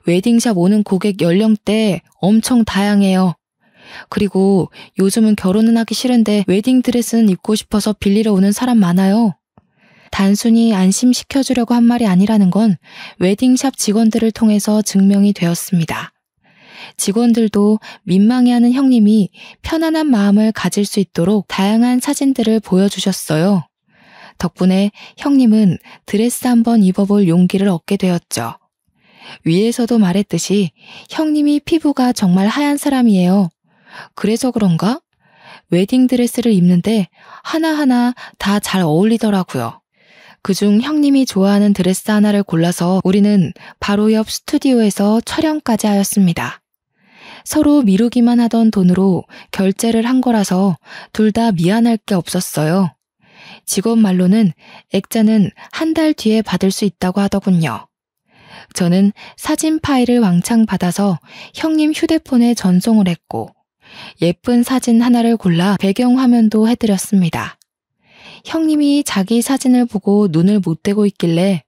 웨딩샵 오는 고객 연령대 엄청 다양해요. 그리고 요즘은 결혼은 하기 싫은데 웨딩드레스는 입고 싶어서 빌리러 오는 사람 많아요. 단순히 안심시켜주려고 한 말이 아니라는 건 웨딩샵 직원들을 통해서 증명이 되었습니다. 직원들도 민망해하는 형님이 편안한 마음을 가질 수 있도록 다양한 사진들을 보여주셨어요. 덕분에 형님은 드레스 한번 입어볼 용기를 얻게 되었죠. 위에서도 말했듯이 형님이 피부가 정말 하얀 사람이에요. 그래서 그런가? 웨딩드레스를 입는데 하나하나 다 잘 어울리더라고요. 그중 형님이 좋아하는 드레스 하나를 골라서 우리는 바로 옆 스튜디오에서 촬영까지 하였습니다. 서로 미루기만 하던 돈으로 결제를 한 거라서 둘 다 미안할 게 없었어요. 직원 말로는 액자는 한 달 뒤에 받을 수 있다고 하더군요. 저는 사진 파일을 왕창 받아서 형님 휴대폰에 전송을 했고 예쁜 사진 하나를 골라 배경화면도 해드렸습니다. 형님이 자기 사진을 보고 눈을 못 떼고 있길래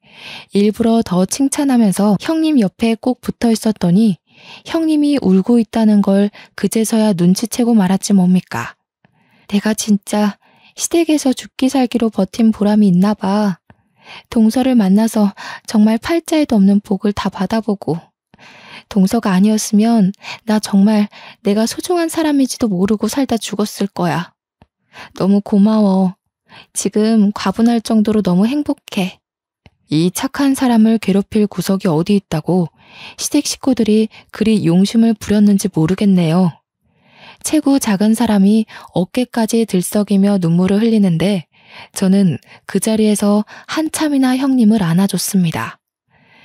일부러 더 칭찬하면서 형님 옆에 꼭 붙어 있었더니 형님이 울고 있다는 걸 그제서야 눈치채고 말았지 뭡니까. 내가 진짜 시댁에서 죽기 살기로 버틴 보람이 있나 봐. 동서를 만나서 정말 팔자에도 없는 복을 다 받아보고 동서가 아니었으면 나 정말 내가 소중한 사람인지도 모르고 살다 죽었을 거야. 너무 고마워. 지금 과분할 정도로 너무 행복해. 이 착한 사람을 괴롭힐 구석이 어디 있다고 시댁 식구들이 그리 용심을 부렸는지 모르겠네요. 체구 작은 사람이 어깨까지 들썩이며 눈물을 흘리는데 저는 그 자리에서 한참이나 형님을 안아줬습니다.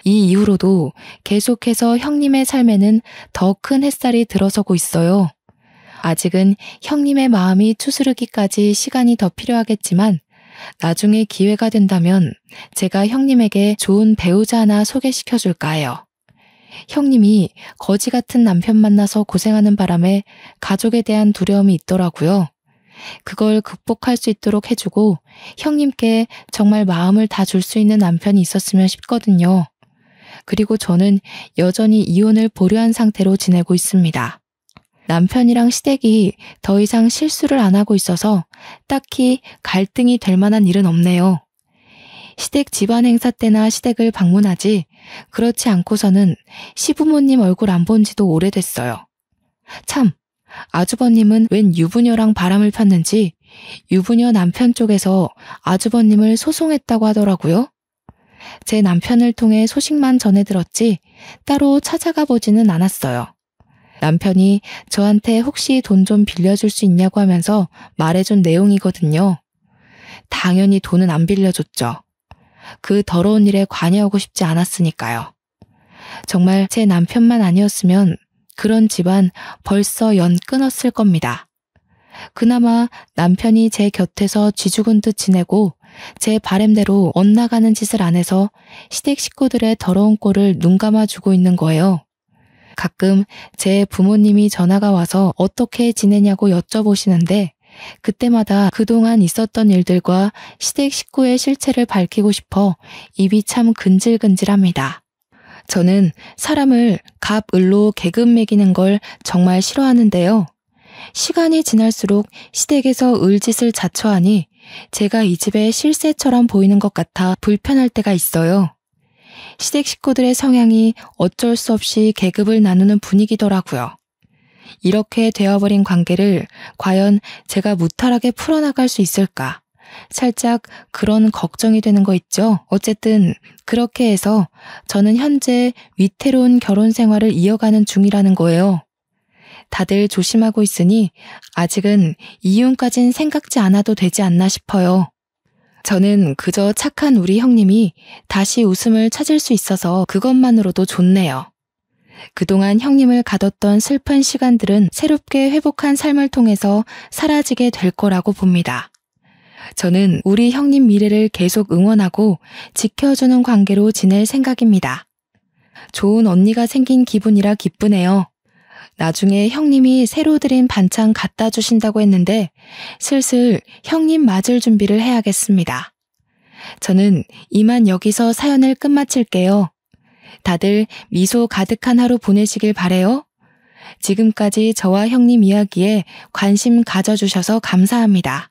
이 이후로도 계속해서 형님의 삶에는 더 큰 햇살이 들어서고 있어요. 아직은 형님의 마음이 추스르기까지 시간이 더 필요하겠지만 나중에 기회가 된다면 제가 형님에게 좋은 배우자 하나 소개시켜 줄까 해요. 형님이 거지 같은 남편 만나서 고생하는 바람에 가족에 대한 두려움이 있더라고요. 그걸 극복할 수 있도록 해주고 형님께 정말 마음을 다 줄 수 있는 남편이 있었으면 싶거든요. 그리고 저는 여전히 이혼을 보류한 상태로 지내고 있습니다. 남편이랑 시댁이 더 이상 실수를 안 하고 있어서 딱히 갈등이 될 만한 일은 없네요. 시댁 집안 행사 때나 시댁을 방문하지 그렇지 않고서는 시부모님 얼굴 안 본 지도 오래됐어요. 참, 아주버님은 웬 유부녀랑 바람을 폈는지 유부녀 남편 쪽에서 아주버님을 소송했다고 하더라고요. 제 남편을 통해 소식만 전해 들었지 따로 찾아가 보지는 않았어요. 남편이 저한테 혹시 돈 좀 빌려줄 수 있냐고 하면서 말해준 내용이거든요. 당연히 돈은 안 빌려줬죠. 그 더러운 일에 관여하고 싶지 않았으니까요. 정말 제 남편만 아니었으면 그런 집안 벌써 연 끊었을 겁니다. 그나마 남편이 제 곁에서 쥐죽은 듯 지내고 제 바램대로 엇나가는 짓을 안 해서 시댁 식구들의 더러운 꼴을 눈감아주고 있는 거예요. 가끔 제 부모님이 전화가 와서 어떻게 지내냐고 여쭤보시는데 그때마다 그동안 있었던 일들과 시댁 식구의 실체를 밝히고 싶어 입이 참 근질근질합니다. 저는 사람을 갑, 을로 계급 매기는 걸 정말 싫어하는데요. 시간이 지날수록 시댁에서 을짓을 자처하니 제가 이 집의 실세처럼 보이는 것 같아 불편할 때가 있어요. 시댁 식구들의 성향이 어쩔 수 없이 계급을 나누는 분위기더라고요. 이렇게 되어버린 관계를 과연 제가 무탈하게 풀어나갈 수 있을까? 살짝 그런 걱정이 되는 거 있죠? 어쨌든 그렇게 해서 저는 현재 위태로운 결혼 생활을 이어가는 중이라는 거예요. 다들 조심하고 있으니 아직은 이혼까진 생각지 않아도 되지 않나 싶어요. 저는 그저 착한 우리 형님이 다시 웃음을 찾을 수 있어서 그것만으로도 좋네요. 그동안 형님을 가뒀던 슬픈 시간들은 새롭게 회복한 삶을 통해서 사라지게 될 거라고 봅니다. 저는 우리 형님 미래를 계속 응원하고 지켜주는 관계로 지낼 생각입니다. 좋은 언니가 생긴 기분이라 기쁘네요. 나중에 형님이 새로 드린 반찬 갖다 주신다고 했는데 슬슬 형님 맞을 준비를 해야겠습니다. 저는 이만 여기서 사연을 끝마칠게요. 다들 미소 가득한 하루 보내시길 바래요. 지금까지 저와 형님 이야기에 관심 가져주셔서 감사합니다.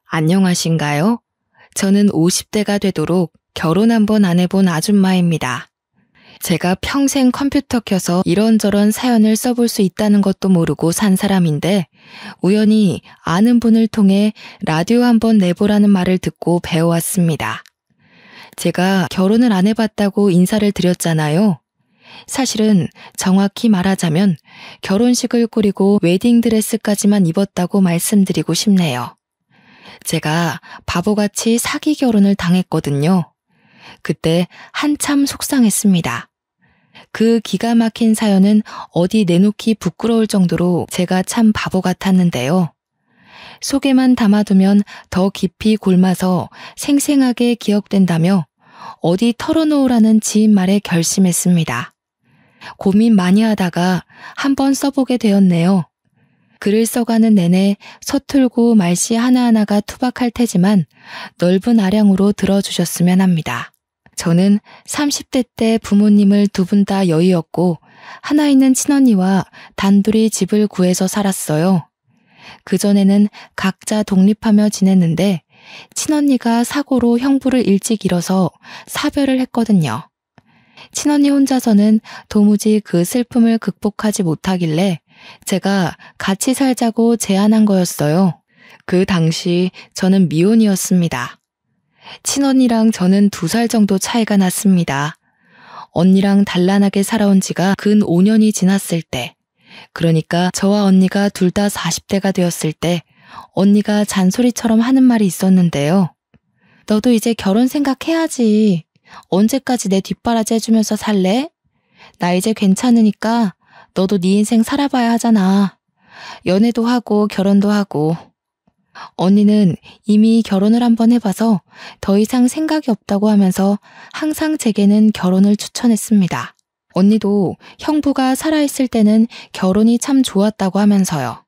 안녕하신가요? 저는 50대가 되도록 결혼 한 번 안 해본 아줌마입니다. 제가 평생 컴퓨터 켜서 이런저런 사연을 써볼 수 있다는 것도 모르고 산 사람인데 우연히 아는 분을 통해 라디오 한번 내보라는 말을 듣고 배워왔습니다. 제가 결혼을 안 해봤다고 인사를 드렸잖아요. 사실은 정확히 말하자면 결혼식을 꾸리고 웨딩드레스까지만 입었다고 말씀드리고 싶네요. 제가 바보같이 사기 결혼을 당했거든요. 그때 한참 속상했습니다. 그 기가 막힌 사연은 어디 내놓기 부끄러울 정도로 제가 참 바보 같았는데요. 속에만 담아두면 더 깊이 골마서 생생하게 기억된다며 어디 털어놓으라는 지인 말에 결심했습니다. 고민 많이 하다가 한번 써보게 되었네요. 글을 써가는 내내 서툴고 말씨 하나하나가 투박할 테지만 넓은 아량으로 들어주셨으면 합니다. 저는 30대 때 부모님을 두 분 다 여의었고 하나 있는 친언니와 단둘이 집을 구해서 살았어요. 그전에는 각자 독립하며 지냈는데 친언니가 사고로 형부를 일찍 잃어서 사별을 했거든요. 친언니 혼자서는 도무지 그 슬픔을 극복하지 못하길래 제가 같이 살자고 제안한 거였어요. 그 당시 저는 미혼이었습니다. 친언니랑 저는 2살 정도 차이가 났습니다. 언니랑 단란하게 살아온 지가 근 5년이 지났을 때, 그러니까 저와 언니가 둘 다 40대가 되었을 때 언니가 잔소리처럼 하는 말이 있었는데요. 너도 이제 결혼 생각해야지. 언제까지 내 뒷바라지 해주면서 살래? 나 이제 괜찮으니까 너도 네 인생 살아봐야 하잖아. 연애도 하고 결혼도 하고. 언니는 이미 결혼을 한번 해봐서 더 이상 생각이 없다고 하면서 항상 제게는 결혼을 추천했습니다. 언니도 형부가 살아있을 때는 결혼이 참 좋았다고 하면서요.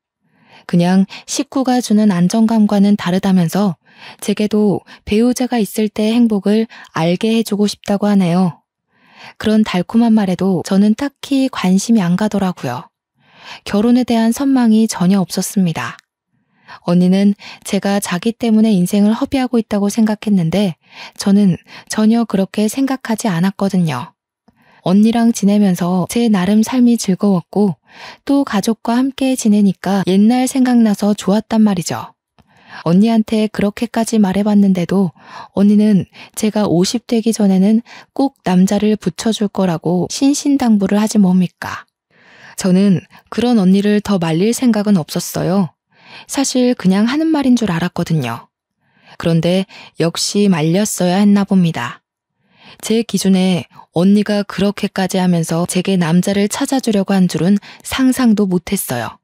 그냥 식구가 주는 안정감과는 다르다면서 제게도 배우자가 있을 때의 행복을 알게 해주고 싶다고 하네요. 그런 달콤한 말에도 저는 딱히 관심이 안 가더라고요. 결혼에 대한 선망이 전혀 없었습니다. 언니는 제가 자기 때문에 인생을 허비하고 있다고 생각했는데 저는 전혀 그렇게 생각하지 않았거든요. 언니랑 지내면서 제 나름 삶이 즐거웠고 또 가족과 함께 지내니까 옛날 생각나서 좋았단 말이죠. 언니한테 그렇게까지 말해봤는데도 언니는 제가 50 되기 전에는 꼭 남자를 붙여줄 거라고 신신당부를 하지 뭡니까? 저는 그런 언니를 더 말릴 생각은 없었어요. 사실 그냥 하는 말인 줄 알았거든요. 그런데 역시 말렸어야 했나 봅니다. 제 기준에 언니가 그렇게까지 하면서 제게 남자를 찾아주려고 한 줄은 상상도 못했어요.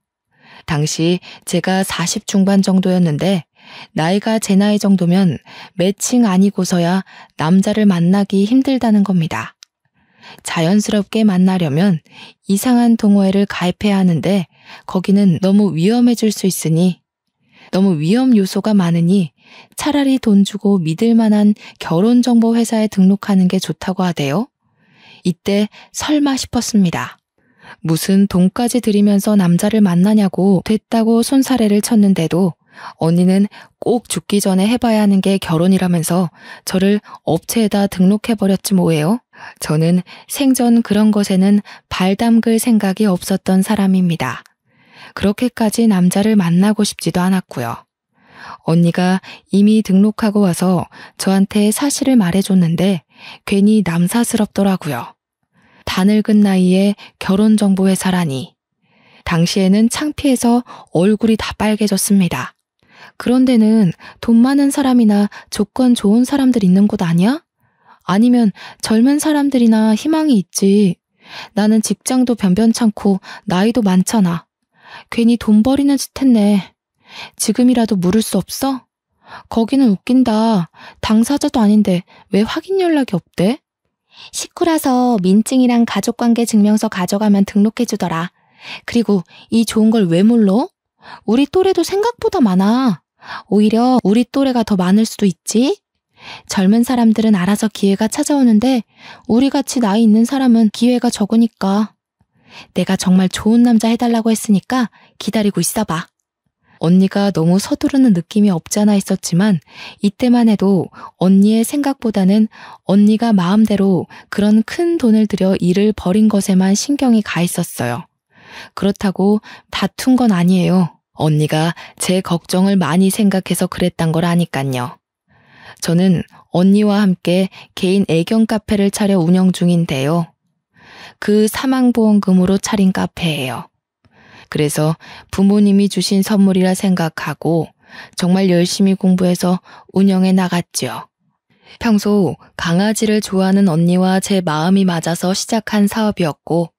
당시 제가 40 중반 정도였는데 나이가 제 나이 정도면 매칭 아니고서야 남자를 만나기 힘들다는 겁니다. 자연스럽게 만나려면 이상한 동호회를 가입해야 하는데 거기는 너무 위험해질 수 있으니 너무 위험 요소가 많으니 차라리 돈 주고 믿을 만한 결혼정보 회사에 등록하는 게 좋다고 하대요. 이때 설마 싶었습니다. 무슨 돈까지 들이면서 남자를 만나냐고 됐다고 손사래를 쳤는데도 언니는 꼭 죽기 전에 해봐야 하는 게 결혼이라면서 저를 업체에다 등록해버렸지 뭐예요. 저는 생전 그런 것에는 발 담글 생각이 없었던 사람입니다. 그렇게까지 남자를 만나고 싶지도 않았고요. 언니가 이미 등록하고 와서 저한테 사실을 말해줬는데 괜히 남사스럽더라고요. 다 늙은 나이에 결혼정보회사라니. 당시에는 창피해서 얼굴이 다 빨개졌습니다. 그런 데는 돈 많은 사람이나 조건 좋은 사람들 있는 곳 아니야? 아니면 젊은 사람들이나 희망이 있지. 나는 직장도 변변찮고 나이도 많잖아. 괜히 돈 버리는 짓 했네. 지금이라도 물을 수 없어? 거기는 웃긴다. 당사자도 아닌데 왜 확인 연락이 없대? 식구라서 민증이랑 가족관계 증명서 가져가면 등록해주더라. 그리고 이 좋은 걸 왜 몰라? 우리 또래도 생각보다 많아. 오히려 우리 또래가 더 많을 수도 있지? 젊은 사람들은 알아서 기회가 찾아오는데 우리같이 나이 있는 사람은 기회가 적으니까. 내가 정말 좋은 남자 해달라고 했으니까 기다리고 있어봐. 언니가 너무 서두르는 느낌이 없지 않아 있었지만 이때만 해도 언니의 생각보다는 언니가 마음대로 그런 큰 돈을 들여 일을 벌인 것에만 신경이 가 있었어요. 그렇다고 다툰 건 아니에요. 언니가 제 걱정을 많이 생각해서 그랬단 걸 아니깐요. 저는 언니와 함께 개인 애견 카페를 차려 운영 중인데요. 그 사망보험금으로 차린 카페예요. 그래서 부모님이 주신 선물이라 생각하고 정말 열심히 공부해서 운영해 나갔죠. 평소 강아지를 좋아하는 언니와 제 마음이 맞아서 시작한 사업이었고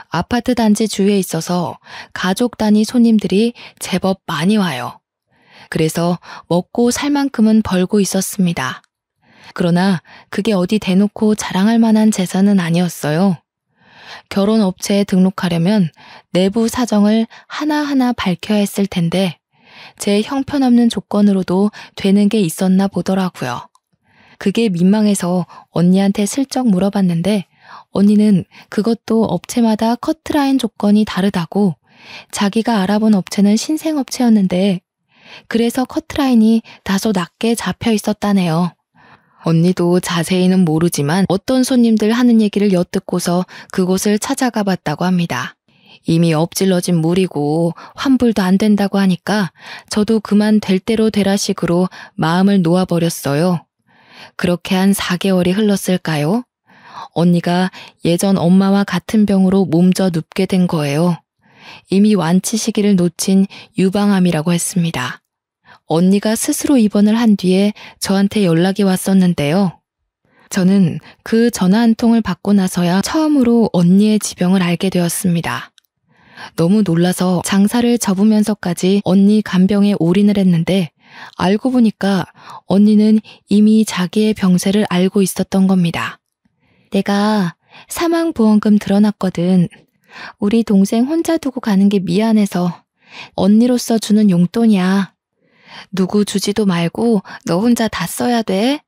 아파트 단지 주위에 있어서 가족 단위 손님들이 제법 많이 와요. 그래서 먹고 살 만큼은 벌고 있었습니다. 그러나 그게 어디 대놓고 자랑할 만한 재산은 아니었어요. 결혼업체에 등록하려면 내부 사정을 하나하나 밝혀야 했을 텐데 제 형편없는 조건으로도 되는 게 있었나 보더라고요. 그게 민망해서 언니한테 슬쩍 물어봤는데 언니는 그것도 업체마다 커트라인 조건이 다르다고 자기가 알아본 업체는 신생업체였는데 그래서 커트라인이 다소 낮게 잡혀 있었다네요. 언니도 자세히는 모르지만 어떤 손님들 하는 얘기를 엿듣고서 그곳을 찾아가 봤다고 합니다. 이미 엎질러진 물이고 환불도 안 된다고 하니까 저도 그만 될 대로 되라 식으로 마음을 놓아버렸어요. 그렇게 한 4개월이 흘렀을까요? 언니가 예전 엄마와 같은 병으로 몸져 눕게 된 거예요. 이미 완치 시기를 놓친 유방암이라고 했습니다. 언니가 스스로 입원을 한 뒤에 저한테 연락이 왔었는데요. 저는 그 전화 한 통을 받고 나서야 처음으로 언니의 지병을 알게 되었습니다. 너무 놀라서 장사를 접으면서까지 언니 간병에 올인을 했는데 알고 보니까 언니는 이미 자기의 병세를 알고 있었던 겁니다. 내가 사망보험금 들어놨거든. 우리 동생 혼자 두고 가는 게 미안해서 언니로서 주는 용돈이야. 누구 주지도 말고 너 혼자 다 써야 돼.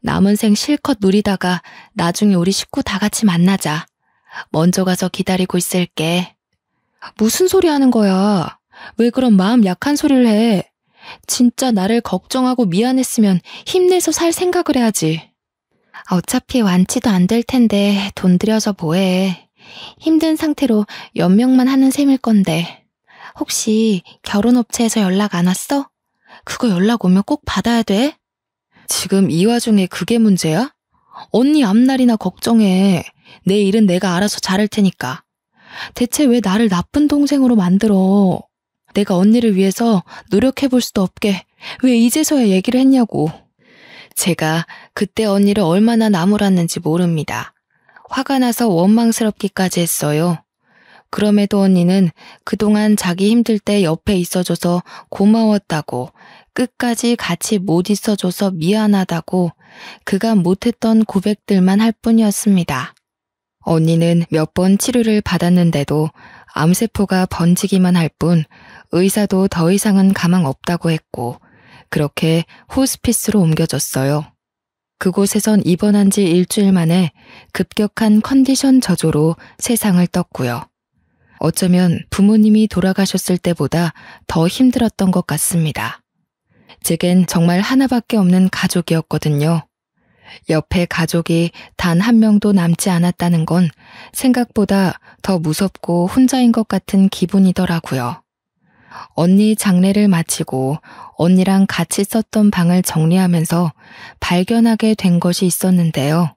남은 생 실컷 누리다가 나중에 우리 식구 다 같이 만나자. 먼저 가서 기다리고 있을게. 무슨 소리 하는 거야? 왜 그런 마음 약한 소리를 해? 진짜 나를 걱정하고 미안했으면 힘내서 살 생각을 해야지. 어차피 완치도 안 될 텐데 돈 들여서 뭐해. 힘든 상태로 연명만 하는 셈일 건데. 혹시 결혼업체에서 연락 안 왔어? 그거 연락 오면 꼭 받아야 돼? 지금 이 와중에 그게 문제야? 언니 앞날이나 걱정해. 내 일은 내가 알아서 잘할 테니까. 대체 왜 나를 나쁜 동생으로 만들어? 내가 언니를 위해서 노력해볼 수도 없게 왜 이제서야 얘기를 했냐고. 제가 그때 언니를 얼마나 나무랐는지 모릅니다. 화가 나서 원망스럽기까지 했어요. 그럼에도 언니는 그동안 자기 힘들 때 옆에 있어줘서 고마웠다고, 끝까지 같이 못 있어줘서 미안하다고 그간 못했던 고백들만 할 뿐이었습니다. 언니는 몇 번 치료를 받았는데도 암세포가 번지기만 할 뿐 의사도 더 이상은 가망 없다고 했고 그렇게 호스피스로 옮겨졌어요. 그곳에선 입원한 지 일주일 만에 급격한 컨디션 저조로 세상을 떴고요. 어쩌면 부모님이 돌아가셨을 때보다 더 힘들었던 것 같습니다. 제겐 정말 하나밖에 없는 가족이었거든요. 옆에 가족이 단 한 명도 남지 않았다는 건 생각보다 더 무섭고 혼자인 것 같은 기분이더라고요. 언니 장례를 마치고 언니랑 같이 썼던 방을 정리하면서 발견하게 된 것이 있었는데요.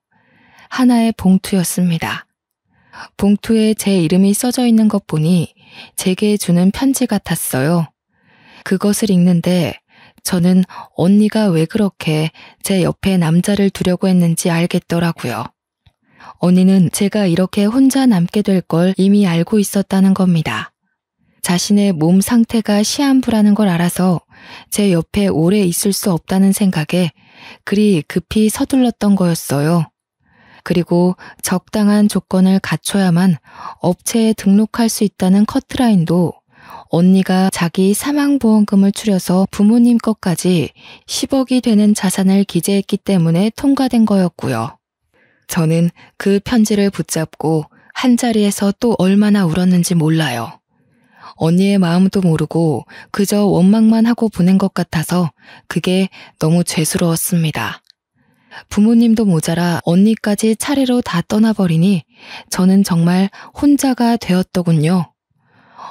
하나의 봉투였습니다. 봉투에 제 이름이 써져 있는 것 보니 제게 주는 편지 같았어요. 그것을 읽는데 저는 언니가 왜 그렇게 제 옆에 남자를 두려고 했는지 알겠더라고요. 언니는 제가 이렇게 혼자 남게 될 걸 이미 알고 있었다는 겁니다. 자신의 몸 상태가 시한부라는 걸 알아서 제 옆에 오래 있을 수 없다는 생각에 그리 급히 서둘렀던 거였어요. 그리고 적당한 조건을 갖춰야만 업체에 등록할 수 있다는 커트라인도 언니가 자기 사망보험금을 추려서 부모님 것까지 10억이 되는 자산을 기재했기 때문에 통과된 거였고요. 저는 그 편지를 붙잡고 한자리에서 또 얼마나 울었는지 몰라요. 언니의 마음도 모르고 그저 원망만 하고 보낸 것 같아서 그게 너무 죄스러웠습니다. 부모님도 모자라 언니까지 차례로 다 떠나버리니 저는 정말 혼자가 되었더군요.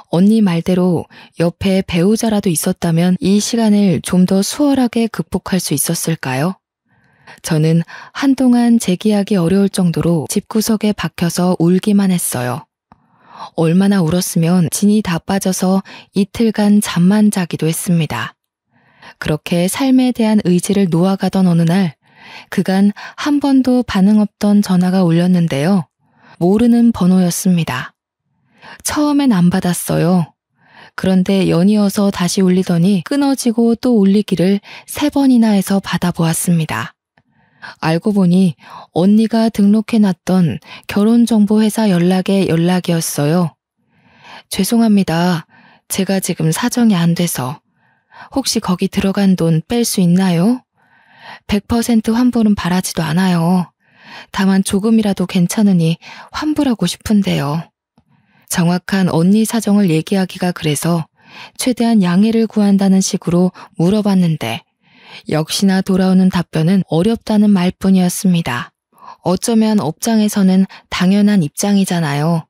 언니 말대로 옆에 배우자라도 있었다면 이 시간을 좀 더 수월하게 극복할 수 있었을까요? 저는 한동안 재기하기 어려울 정도로 집구석에 박혀서 울기만 했어요. 얼마나 울었으면 진이 다 빠져서 이틀간 잠만 자기도 했습니다. 그렇게 삶에 대한 의지를 놓아가던 어느 날 그간 한 번도 반응 없던 전화가 울렸는데요. 모르는 번호였습니다. 처음엔 안 받았어요. 그런데 연이어서 다시 울리더니 끊어지고 또 울리기를 3번이나 해서 받아보았습니다. 알고 보니 언니가 등록해놨던 결혼정보회사 연락의 연락이었어요. 죄송합니다. 제가 지금 사정이 안 돼서. 혹시 거기 들어간 돈 뺄 수 있나요? 100% 환불은 바라지도 않아요. 다만 조금이라도 괜찮으니 환불하고 싶은데요. 정확한 언니 사정을 얘기하기가 그래서 최대한 양해를 구한다는 식으로 물어봤는데 역시나 돌아오는 답변은 어렵다는 말뿐이었습니다. 어쩌면 업장에서는 당연한 입장이잖아요.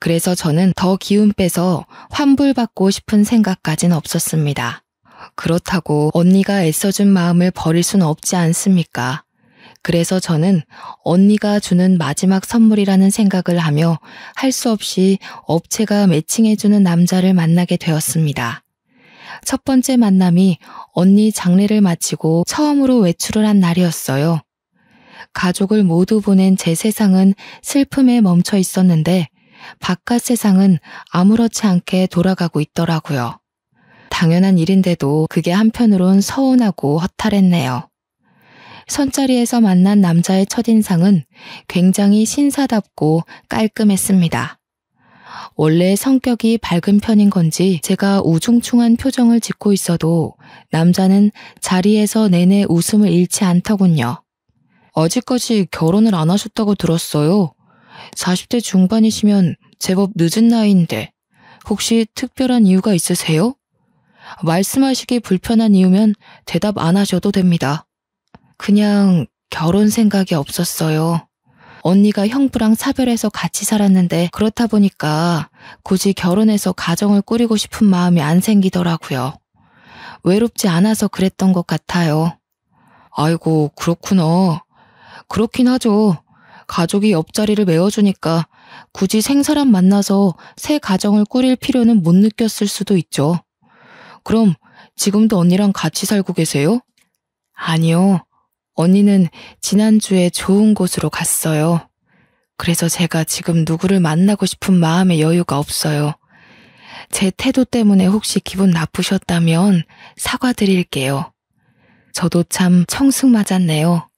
그래서 저는 더 기운 빼서 환불받고 싶은 생각까진 없었습니다. 그렇다고 언니가 애써준 마음을 버릴 수는 없지 않습니까? 그래서 저는 언니가 주는 마지막 선물이라는 생각을 하며 할 수 없이 업체가 매칭해주는 남자를 만나게 되었습니다. 첫 번째 만남이 언니 장례를 마치고 처음으로 외출을 한 날이었어요. 가족을 모두 보낸 제 세상은 슬픔에 멈춰 있었는데 바깥 세상은 아무렇지 않게 돌아가고 있더라고요. 당연한 일인데도 그게 한편으론 서운하고 허탈했네요. 선자리에서 만난 남자의 첫인상은 굉장히 신사답고 깔끔했습니다. 원래 성격이 밝은 편인 건지 제가 우중충한 표정을 짓고 있어도 남자는 자리에서 내내 웃음을 잃지 않더군요. 아직까지 결혼을 안 하셨다고 들었어요. 40대 중반이시면 제법 늦은 나이인데 혹시 특별한 이유가 있으세요? 말씀하시기 불편한 이유면 대답 안 하셔도 됩니다. 그냥 결혼 생각이 없었어요. 언니가 형부랑 사별해서 같이 살았는데 그렇다 보니까 굳이 결혼해서 가정을 꾸리고 싶은 마음이 안 생기더라고요. 외롭지 않아서 그랬던 것 같아요. 아이고, 그렇구나. 그렇긴 하죠. 가족이 옆자리를 메워주니까 굳이 생사람 만나서 새 가정을 꾸릴 필요는 못 느꼈을 수도 있죠. 그럼 지금도 언니랑 같이 살고 계세요? 아니요. 언니는 지난주에 좋은 곳으로 갔어요. 그래서 제가 지금 누구를 만나고 싶은 마음의 여유가 없어요. 제 태도 때문에 혹시 기분 나쁘셨다면 사과드릴게요. 저도 참 청승 맞았네요.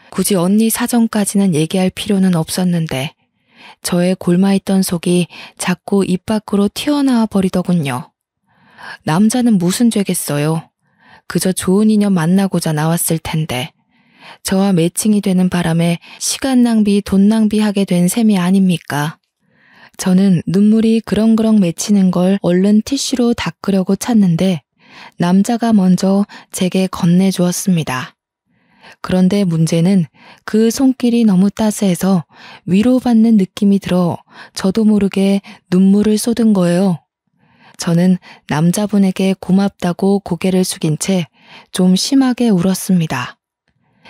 굳이 언니 사정까지는 얘기할 필요는 없었는데 저의 골마있던 속이 자꾸 입 밖으로 튀어나와 버리더군요. 남자는 무슨 죄겠어요. 그저 좋은 인연 만나고자 나왔을 텐데 저와 매칭이 되는 바람에 시간 낭비, 돈 낭비하게 된 셈이 아닙니까? 저는 눈물이 그렁그렁 맺히는 걸 얼른 티슈로 닦으려고 찾는데 남자가 먼저 제게 건네주었습니다. 그런데 문제는 그 손길이 너무 따스해서 위로받는 느낌이 들어 저도 모르게 눈물을 쏟은 거예요. 저는 남자분에게 고맙다고 고개를 숙인 채 좀 심하게 울었습니다.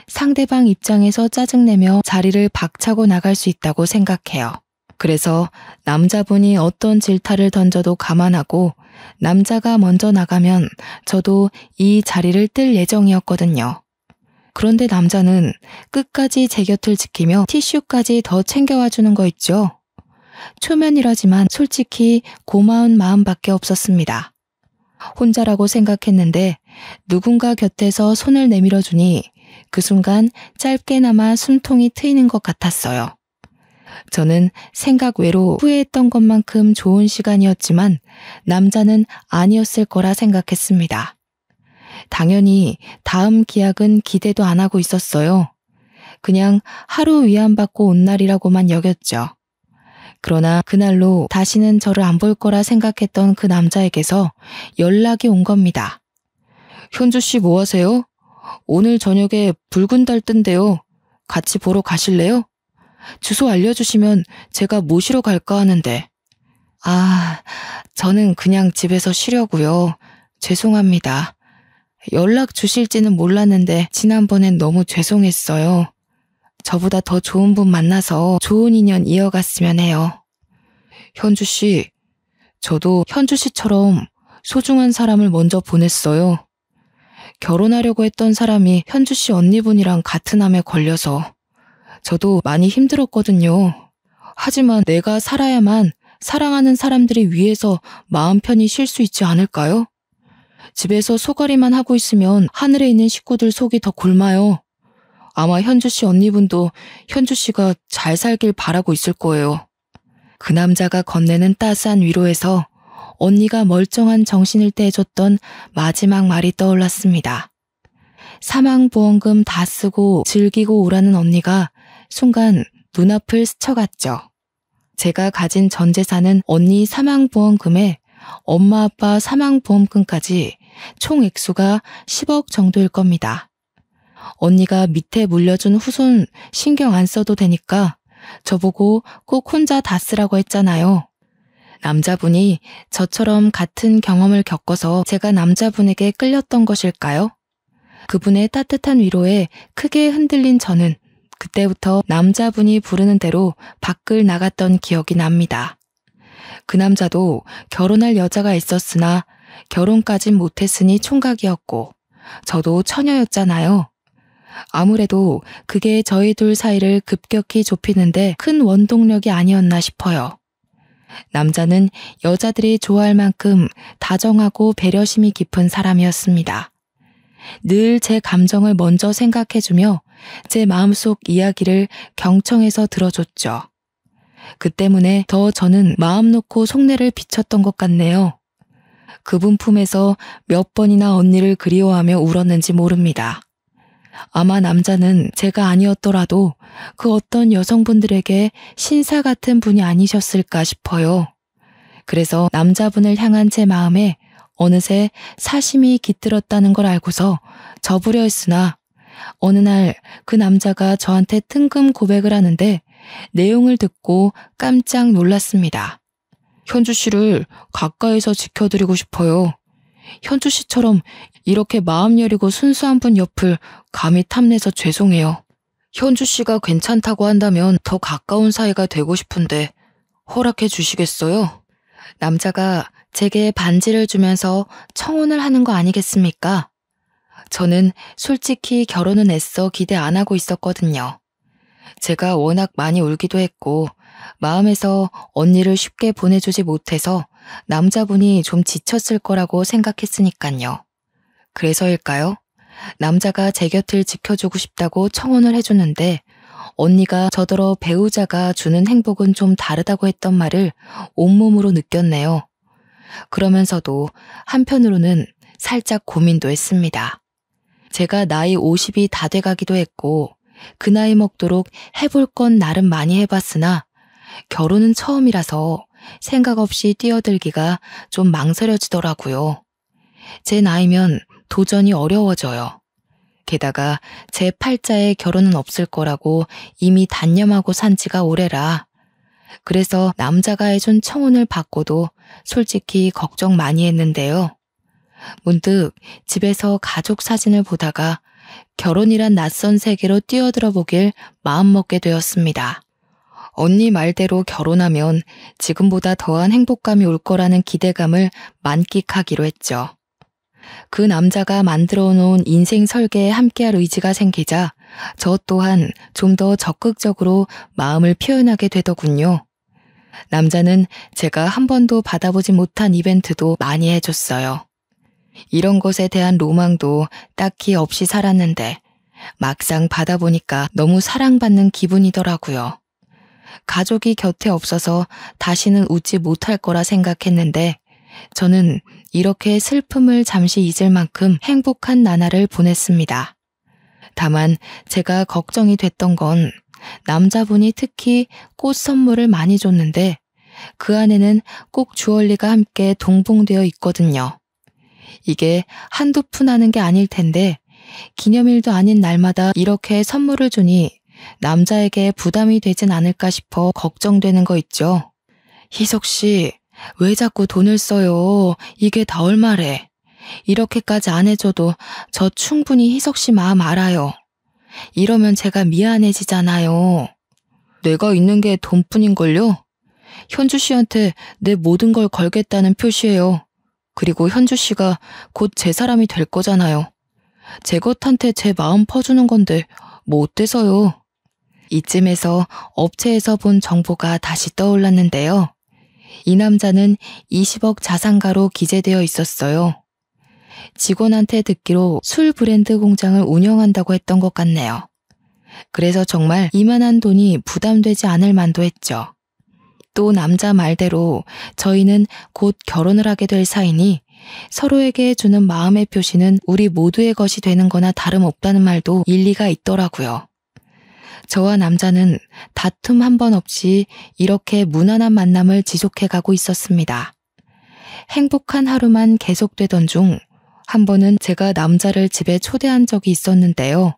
상대방 입장에서 짜증내며 자리를 박차고 나갈 수 있다고 생각해요. 그래서 남자분이 어떤 질타를 던져도 감안하고 남자가 먼저 나가면 저도 이 자리를 뜰 예정이었거든요. 그런데 남자는 끝까지 제 곁을 지키며 티슈까지 더 챙겨와 주는 거 있죠. 초면이라지만 솔직히 고마운 마음밖에 없었습니다. 혼자라고 생각했는데 누군가 곁에서 손을 내밀어 주니 그 순간 짧게나마 숨통이 트이는 것 같았어요. 저는 생각 외로 후회했던 것만큼 좋은 시간이었지만 남자는 아니었을 거라 생각했습니다. 당연히 다음 기약은 기대도 안 하고 있었어요. 그냥 하루 위안받고 온 날이라고만 여겼죠. 그러나 그날로 다시는 저를 안 볼 거라 생각했던 그 남자에게서 연락이 온 겁니다. 현주 씨 뭐 하세요? 오늘 저녁에 붉은 달 뜬대요. 같이 보러 가실래요? 주소 알려주시면 제가 모시러 갈까 하는데. 저는 그냥 집에서 쉬려고요. 죄송합니다. 연락 주실지는 몰랐는데 지난번엔 너무 죄송했어요. 저보다 더 좋은 분 만나서 좋은 인연 이어갔으면 해요. 현주 씨, 저도 현주 씨처럼 소중한 사람을 먼저 보냈어요. 결혼하려고 했던 사람이 현주 씨 언니분이랑 같은 암에 걸려서 저도 많이 힘들었거든요. 하지만 내가 살아야만 사랑하는 사람들이 위해서 마음 편히 쉴 수 있지 않을까요? 집에서 소가리만 하고 있으면 하늘에 있는 식구들 속이 더 곪아요. 아마 현주 씨 언니분도 현주 씨가 잘 살길 바라고 있을 거예요. 그 남자가 건네는 따스한 위로에서 언니가 멀쩡한 정신일 때 해줬던 마지막 말이 떠올랐습니다. 사망보험금 다 쓰고 즐기고 오라는 언니가 순간 눈앞을 스쳐갔죠. 제가 가진 전 재산은 언니 사망보험금에 엄마 아빠 사망보험금까지 총 액수가 10억 정도일 겁니다. 언니가 밑에 물려준 후손 신경 안 써도 되니까 저보고 꼭 혼자 다 쓰라고 했잖아요. 남자분이 저처럼 같은 경험을 겪어서 제가 남자분에게 끌렸던 것일까요? 그분의 따뜻한 위로에 크게 흔들린 저는 그때부터 남자분이 부르는 대로 밖을 나갔던 기억이 납니다. 그 남자도 결혼할 여자가 있었으나 결혼까진 못했으니 총각이었고 저도 처녀였잖아요. 아무래도 그게 저희 둘 사이를 급격히 좁히는데 큰 원동력이 아니었나 싶어요. 남자는 여자들이 좋아할 만큼 다정하고 배려심이 깊은 사람이었습니다. 늘 제 감정을 먼저 생각해주며 제 마음속 이야기를 경청해서 들어줬죠. 그 때문에 더 저는 마음 놓고 속내를 비쳤던 것 같네요. 그분 품에서 몇 번이나 언니를 그리워하며 울었는지 모릅니다. 아마 남자는 제가 아니었더라도 그 어떤 여성분들에게 신사 같은 분이 아니셨을까 싶어요. 그래서 남자분을 향한 제 마음에 어느새 사심이 깃들었다는 걸 알고서 접으려 했으나 어느 날 그 남자가 저한테 뜬금 고백을 하는데 내용을 듣고 깜짝 놀랐습니다. 현주 씨를 가까이서 지켜드리고 싶어요. 현주 씨처럼 이렇게 마음 여리고 순수한 분 옆을 감히 탐내서 죄송해요. 현주 씨가 괜찮다고 한다면 더 가까운 사이가 되고 싶은데 허락해 주시겠어요? 남자가 제게 반지를 주면서 청혼을 하는 거 아니겠습니까? 저는 솔직히 결혼은 애써 기대 안 하고 있었거든요. 제가 워낙 많이 울기도 했고 마음에서 언니를 쉽게 보내주지 못해서 남자분이 좀 지쳤을 거라고 생각했으니까요. 그래서일까요? 남자가 제 곁을 지켜주고 싶다고 청혼을 해주는데 언니가 저더러 배우자가 주는 행복은 좀 다르다고 했던 말을 온몸으로 느꼈네요. 그러면서도 한편으로는 살짝 고민도 했습니다. 제가 나이 50이 다 돼가기도 했고 그 나이 먹도록 해볼 건 나름 많이 해봤으나 결혼은 처음이라서 생각 없이 뛰어들기가 좀 망설여지더라고요. 제 나이면 도전이 어려워져요. 게다가 제 팔자에 결혼은 없을 거라고 이미 단념하고 산 지가 오래라. 그래서 남자가 해준 청혼을 받고도 솔직히 걱정 많이 했는데요. 문득 집에서 가족 사진을 보다가 결혼이란 낯선 세계로 뛰어들어 보길 마음먹게 되었습니다. 언니 말대로 결혼하면 지금보다 더한 행복감이 올 거라는 기대감을 만끽하기로 했죠. 그 남자가 만들어 놓은 인생 설계에 함께할 의지가 생기자 저 또한 좀 더 적극적으로 마음을 표현하게 되더군요. 남자는 제가 한 번도 받아보지 못한 이벤트도 많이 해줬어요. 이런 것에 대한 로망도 딱히 없이 살았는데 막상 받아보니까 너무 사랑받는 기분이더라고요. 가족이 곁에 없어서 다시는 웃지 못할 거라 생각했는데 저는 이렇게 슬픔을 잠시 잊을 만큼 행복한 나날을 보냈습니다. 다만 제가 걱정이 됐던 건 남자분이 특히 꽃 선물을 많이 줬는데 그 안에는 꼭 주얼리가 함께 동봉되어 있거든요. 이게 한두 푼 하는 게 아닐 텐데 기념일도 아닌 날마다 이렇게 선물을 주니 남자에게 부담이 되진 않을까 싶어 걱정되는 거 있죠. 희석 씨, 왜 자꾸 돈을 써요? 이게 다 얼마래? 이렇게까지 안 해줘도 저 충분히 희석 씨 마음 알아요. 이러면 제가 미안해지잖아요. 내가 있는 게 돈뿐인걸요? 현주 씨한테 내 모든 걸 걸겠다는 표시예요. 그리고 현주 씨가 곧 제 사람이 될 거잖아요. 제 것한테 제 마음 퍼주는 건데 뭐 어때서요? 이쯤에서 업체에서 본 정보가 다시 떠올랐는데요. 이 남자는 20억 자산가로 기재되어 있었어요. 직원한테 듣기로 술 브랜드 공장을 운영한다고 했던 것 같네요. 그래서 정말 이만한 돈이 부담되지 않을 만도 했죠. 또 남자 말대로 저희는 곧 결혼을 하게 될 사이니 서로에게 주는 마음의 표시는 우리 모두의 것이 되는 거나 다름없다는 말도 일리가 있더라고요. 저와 남자는 다툼 한 번 없이 이렇게 무난한 만남을 지속해가고 있었습니다. 행복한 하루만 계속되던 중 한 번은 제가 남자를 집에 초대한 적이 있었는데요.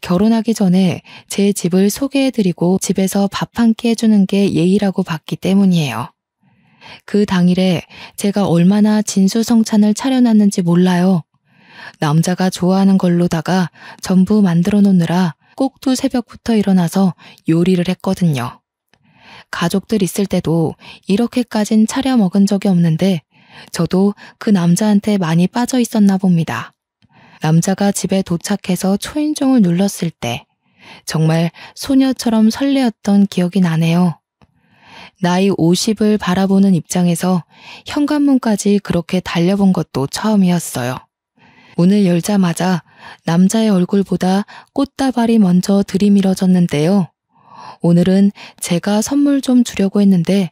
결혼하기 전에 제 집을 소개해드리고 집에서 밥 한 끼 해주는 게 예의라고 봤기 때문이에요. 그 당일에 제가 얼마나 진수성찬을 차려놨는지 몰라요. 남자가 좋아하는 걸로다가 전부 만들어 놓느라 꼭두 새벽부터 일어나서 요리를 했거든요. 가족들 있을 때도 이렇게까진 차려 먹은 적이 없는데 저도 그 남자한테 많이 빠져 있었나 봅니다. 남자가 집에 도착해서 초인종을 눌렀을 때 정말 소녀처럼 설레었던 기억이 나네요. 나이 50을 바라보는 입장에서 현관문까지 그렇게 달려본 것도 처음이었어요. 문을 열자마자 남자의 얼굴보다 꽃다발이 먼저 들이밀어졌는데요. 오늘은 제가 선물 좀 주려고 했는데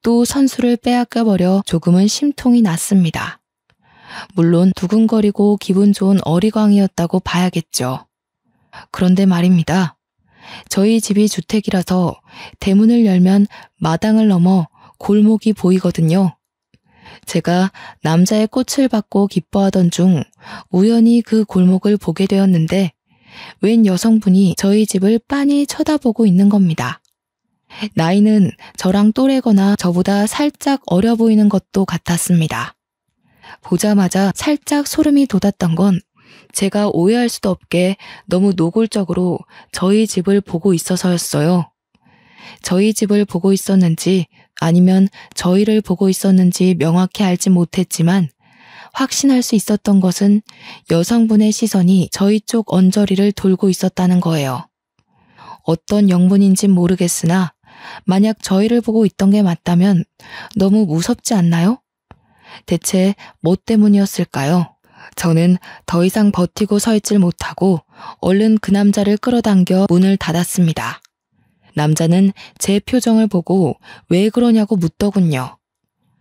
또 선수를 빼앗겨버려 조금은 심통이 났습니다. 물론 두근거리고 기분 좋은 어리광이었다고 봐야겠죠. 그런데 말입니다. 저희 집이 주택이라서 대문을 열면 마당을 넘어 골목이 보이거든요. 제가 남자의 꽃을 받고 기뻐하던 중 우연히 그 골목을 보게 되었는데 웬 여성분이 저희 집을 빤히 쳐다보고 있는 겁니다. 나이는 저랑 또래거나 저보다 살짝 어려 보이는 것도 같았습니다. 보자마자 살짝 소름이 돋았던 건 제가 오해할 수도 없게 너무 노골적으로 저희 집을 보고 있어서였어요. 저희 집을 보고 있었는지 아니면 저희를 보고 있었는지 명확히 알지 못했지만 확신할 수 있었던 것은 여성분의 시선이 저희 쪽 언저리를 돌고 있었다는 거예요. 어떤 영문인진 모르겠으나 만약 저희를 보고 있던 게 맞다면 너무 무섭지 않나요? 대체 뭐 때문이었을까요? 저는 더 이상 버티고 서 있질 못하고 얼른 그 남자를 끌어당겨 문을 닫았습니다. 남자는 제 표정을 보고 왜 그러냐고 묻더군요.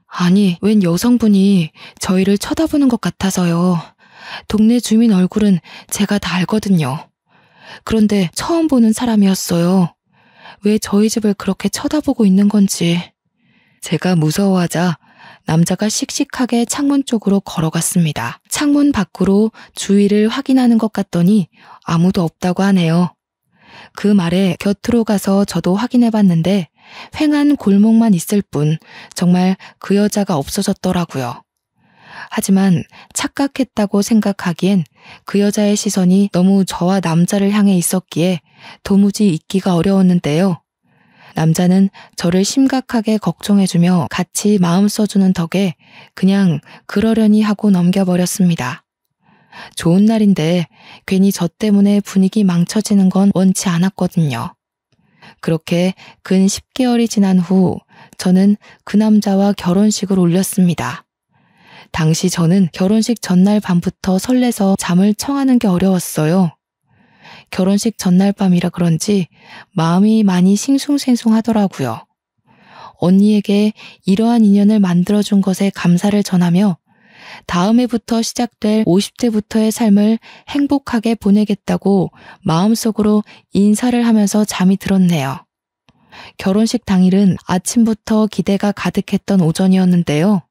아니, 웬 여성분이 저희를 쳐다보는 것 같아서요. 동네 주민 얼굴은 제가 다 알거든요. 그런데 처음 보는 사람이었어요. 왜 저희 집을 그렇게 쳐다보고 있는 건지. 제가 무서워하자 남자가 씩씩하게 창문 쪽으로 걸어갔습니다. 창문 밖으로 주위를 확인하는 것 같더니 아무도 없다고 하네요. 그 말에 곁으로 가서 저도 확인해봤는데 횡한 골목만 있을 뿐 정말 그 여자가 없어졌더라고요. 하지만 착각했다고 생각하기엔 그 여자의 시선이 너무 저와 남자를 향해 있었기에 도무지 잊기가 어려웠는데요. 남자는 저를 심각하게 걱정해주며 같이 마음 써주는 덕에 그냥 그러려니 하고 넘겨버렸습니다. 좋은 날인데 괜히 저 때문에 분위기 망쳐지는 건 원치 않았거든요. 그렇게 근 10개월이 지난 후 저는 그 남자와 결혼식을 올렸습니다. 당시 저는 결혼식 전날 밤부터 설레서 잠을 청하는 게 어려웠어요. 결혼식 전날 밤이라 그런지 마음이 많이 싱숭생숭하더라고요. 언니에게 이러한 인연을 만들어준 것에 감사를 전하며 다음 해부터 시작될 50대부터의 삶을 행복하게 보내겠다고 마음속으로 인사를 하면서 잠이 들었네요. 결혼식 당일은 아침부터 기대가 가득했던 오전이었는데요.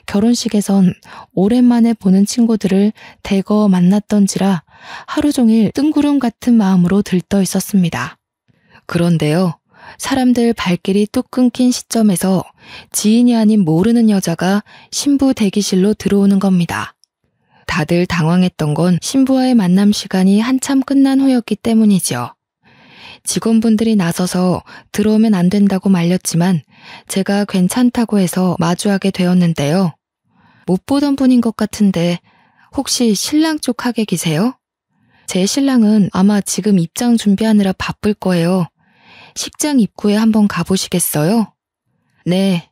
결혼식에선 오랜만에 보는 친구들을 대거 만났던지라 하루 종일 뜬구름 같은 마음으로 들떠 있었습니다. 그런데요, 사람들 발길이 뚝 끊긴 시점에서 지인이 아닌 모르는 여자가 신부 대기실로 들어오는 겁니다. 다들 당황했던 건 신부와의 만남 시간이 한참 끝난 후였기 때문이죠. 직원분들이 나서서 들어오면 안 된다고 말렸지만 제가 괜찮다고 해서 마주하게 되었는데요. 못 보던 분인 것 같은데 혹시 신랑 쪽 하객이세요? 제 신랑은 아마 지금 입장 준비하느라 바쁠 거예요. 식장 입구에 한번 가보시겠어요? 네,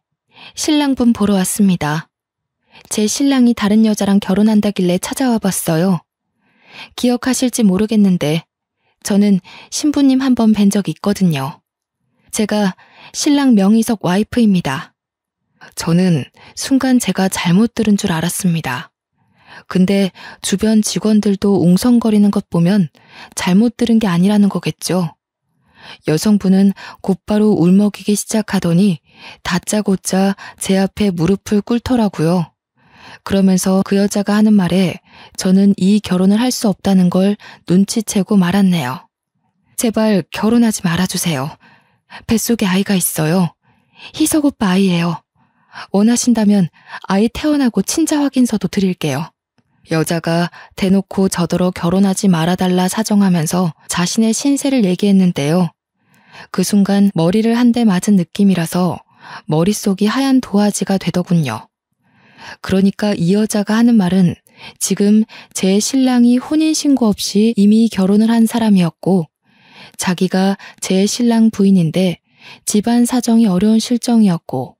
신랑분 보러 왔습니다. 제 신랑이 다른 여자랑 결혼한다길래 찾아와 봤어요. 기억하실지 모르겠는데 저는 신부님 한 번 뵌 적 있거든요. 제가 신랑 명의석 와이프입니다. 저는 순간 제가 잘못 들은 줄 알았습니다. 근데 주변 직원들도 웅성거리는 것 보면 잘못 들은 게 아니라는 거겠죠. 여성분은 곧바로 울먹이기 시작하더니 다짜고짜 제 앞에 무릎을 꿇더라고요. 그러면서 그 여자가 하는 말에 저는 이 결혼을 할 수 없다는 걸 눈치채고 말았네요. 제발 결혼하지 말아주세요. 뱃속에 아이가 있어요. 희석 오빠 아이예요. 원하신다면 아이 태어나고 친자 확인서도 드릴게요. 여자가 대놓고 저더러 결혼하지 말아달라 사정하면서 자신의 신세를 얘기했는데요. 그 순간 머리를 한 대 맞은 느낌이라서 머릿속이 하얀 도화지가 되더군요. 그러니까 이 여자가 하는 말은 지금 제 신랑이 혼인신고 없이 이미 결혼을 한 사람이었고 자기가 제 신랑 부인인데 집안 사정이 어려운 실정이었고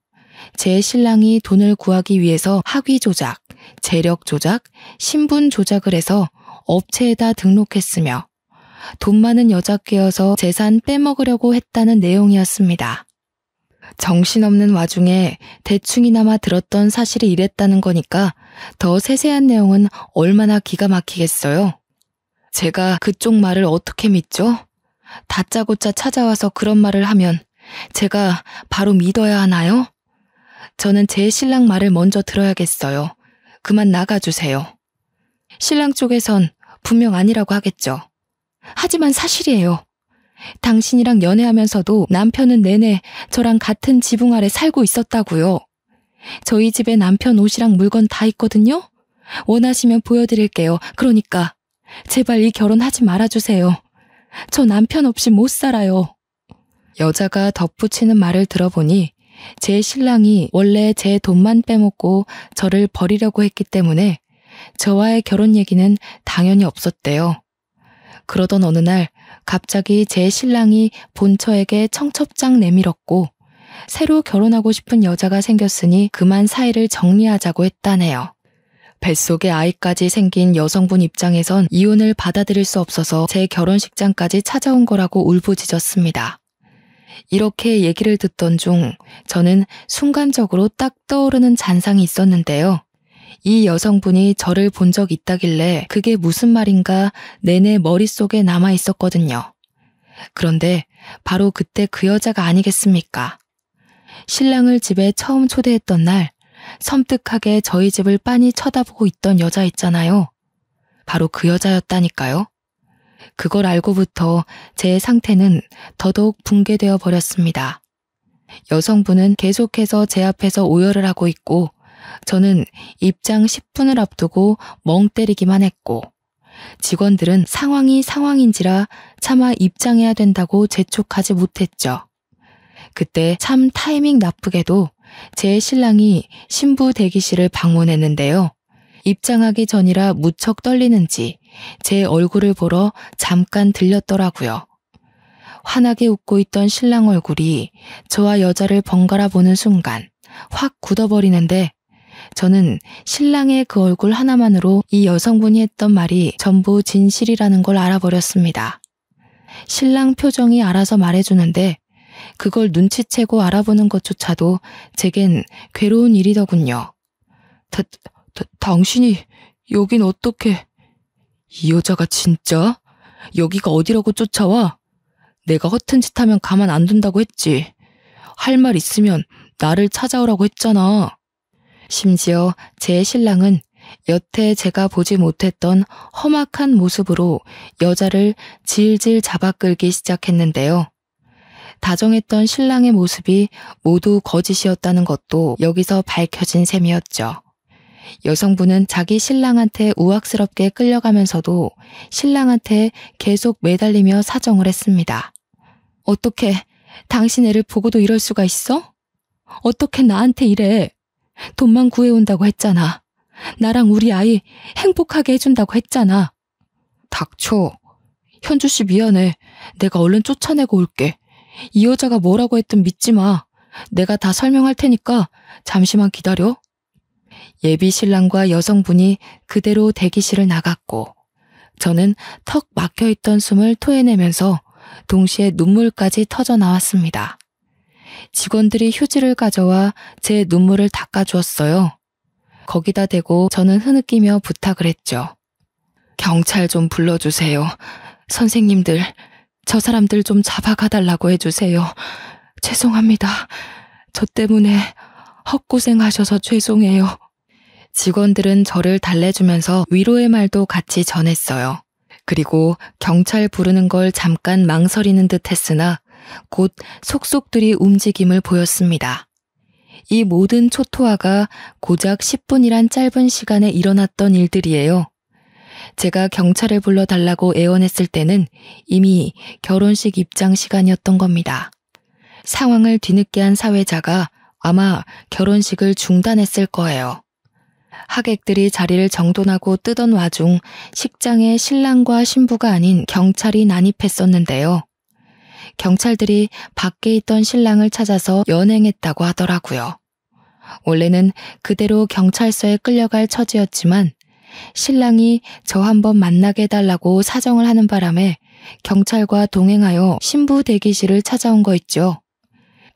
제 신랑이 돈을 구하기 위해서 학위 조작, 재력 조작, 신분 조작을 해서 업체에다 등록했으며 돈 많은 여자 꿰어서 재산 빼먹으려고 했다는 내용이었습니다. 정신없는 와중에 대충이나마 들었던 사실이 이랬다는 거니까 더 세세한 내용은 얼마나 기가 막히겠어요. 제가 그쪽 말을 어떻게 믿죠? 다짜고짜 찾아와서 그런 말을 하면 제가 바로 믿어야 하나요? 저는 제 신랑 말을 먼저 들어야겠어요. 그만 나가주세요. 신랑 쪽에선 분명 아니라고 하겠죠. 하지만 사실이에요. 당신이랑 연애하면서도 남편은 내내 저랑 같은 지붕 아래 살고 있었다고요. 저희 집에 남편 옷이랑 물건 다 있거든요. 원하시면 보여드릴게요. 그러니까 제발 이 결혼하지 말아주세요. 저 남편 없이 못 살아요. 여자가 덧붙이는 말을 들어보니 제 신랑이 원래 제 돈만 빼먹고 저를 버리려고 했기 때문에 저와의 결혼 얘기는 당연히 없었대요. 그러던 어느 날 갑자기 제 신랑이 본처에게 청첩장 내밀었고 새로 결혼하고 싶은 여자가 생겼으니 그만 사이를 정리하자고 했다네요. 뱃속에 아이까지 생긴 여성분 입장에선 이혼을 받아들일 수 없어서 제 결혼식장까지 찾아온 거라고 울부짖었습니다. 이렇게 얘기를 듣던 중 저는 순간적으로 딱 떠오르는 잔상이 있었는데요. 이 여성분이 저를 본 적 있다길래 그게 무슨 말인가 내내 머릿속에 남아 있었거든요. 그런데 바로 그때 그 여자가 아니겠습니까? 신랑을 집에 처음 초대했던 날 섬뜩하게 저희 집을 빤히 쳐다보고 있던 여자 있잖아요. 바로 그 여자였다니까요. 그걸 알고부터 제 상태는 더더욱 붕괴되어 버렸습니다. 여성분은 계속해서 제 앞에서 오열을 하고 있고 저는 입장 10분을 앞두고 멍 때리기만 했고 직원들은 상황이 상황인지라 차마 입장해야 된다고 재촉하지 못했죠. 그때 참 타이밍 나쁘게도 제 신랑이 신부 대기실을 방문했는데요. 입장하기 전이라 무척 떨리는지 제 얼굴을 보러 잠깐 들렸더라고요. 환하게 웃고 있던 신랑 얼굴이 저와 여자를 번갈아 보는 순간 확 굳어버리는데 저는 신랑의 그 얼굴 하나만으로 이 여성분이 했던 말이 전부 진실이라는 걸 알아버렸습니다. 신랑 표정이 알아서 말해주는데 그걸 눈치채고 알아보는 것조차도 제겐 괴로운 일이더군요. 당신이 여긴 어떻게... 이 여자가 진짜? 여기가 어디라고 쫓아와? 내가 허튼 짓 하면 가만 안 둔다고 했지. 할 말 있으면 나를 찾아오라고 했잖아. 심지어 제 신랑은 여태 제가 보지 못했던 험악한 모습으로 여자를 질질 잡아끌기 시작했는데요. 다정했던 신랑의 모습이 모두 거짓이었다는 것도 여기서 밝혀진 셈이었죠. 여성분은 자기 신랑한테 우악스럽게 끌려가면서도 신랑한테 계속 매달리며 사정을 했습니다. 어떻게 당신 애를 보고도 이럴 수가 있어? 어떻게 나한테 이래? 돈만 구해온다고 했잖아. 나랑 우리 아이 행복하게 해준다고 했잖아. 닥쳐. 현주 씨 미안해. 내가 얼른 쫓아내고 올게. 이 여자가 뭐라고 했든 믿지 마. 내가 다 설명할 테니까 잠시만 기다려. 예비 신랑과 여성분이 그대로 대기실을 나갔고 저는 턱 막혀있던 숨을 토해내면서 동시에 눈물까지 터져 나왔습니다. 직원들이 휴지를 가져와 제 눈물을 닦아주었어요. 거기다 대고 저는 흐느끼며 부탁을 했죠. 경찰 좀 불러주세요. 선생님들, 저 사람들 좀 잡아가달라고 해주세요. 죄송합니다. 저 때문에 헛고생하셔서 죄송해요. 직원들은 저를 달래주면서 위로의 말도 같이 전했어요. 그리고 경찰 부르는 걸 잠깐 망설이는 듯 했으나 곧 속속들이 움직임을 보였습니다. 이 모든 초토화가 고작 10분이란 짧은 시간에 일어났던 일들이에요. 제가 경찰을 불러달라고 애원했을 때는 이미 결혼식 입장 시간이었던 겁니다. 상황을 뒤늦게 한 사회자가 아마 결혼식을 중단했을 거예요. 하객들이 자리를 정돈하고 뜨던 와중 식장에 신랑과 신부가 아닌 경찰이 난입했었는데요. 경찰들이 밖에 있던 신랑을 찾아서 연행했다고 하더라고요. 원래는 그대로 경찰서에 끌려갈 처지였지만 신랑이 저 한번 만나게 해달라고 사정을 하는 바람에 경찰과 동행하여 신부 대기실을 찾아온 거 있죠.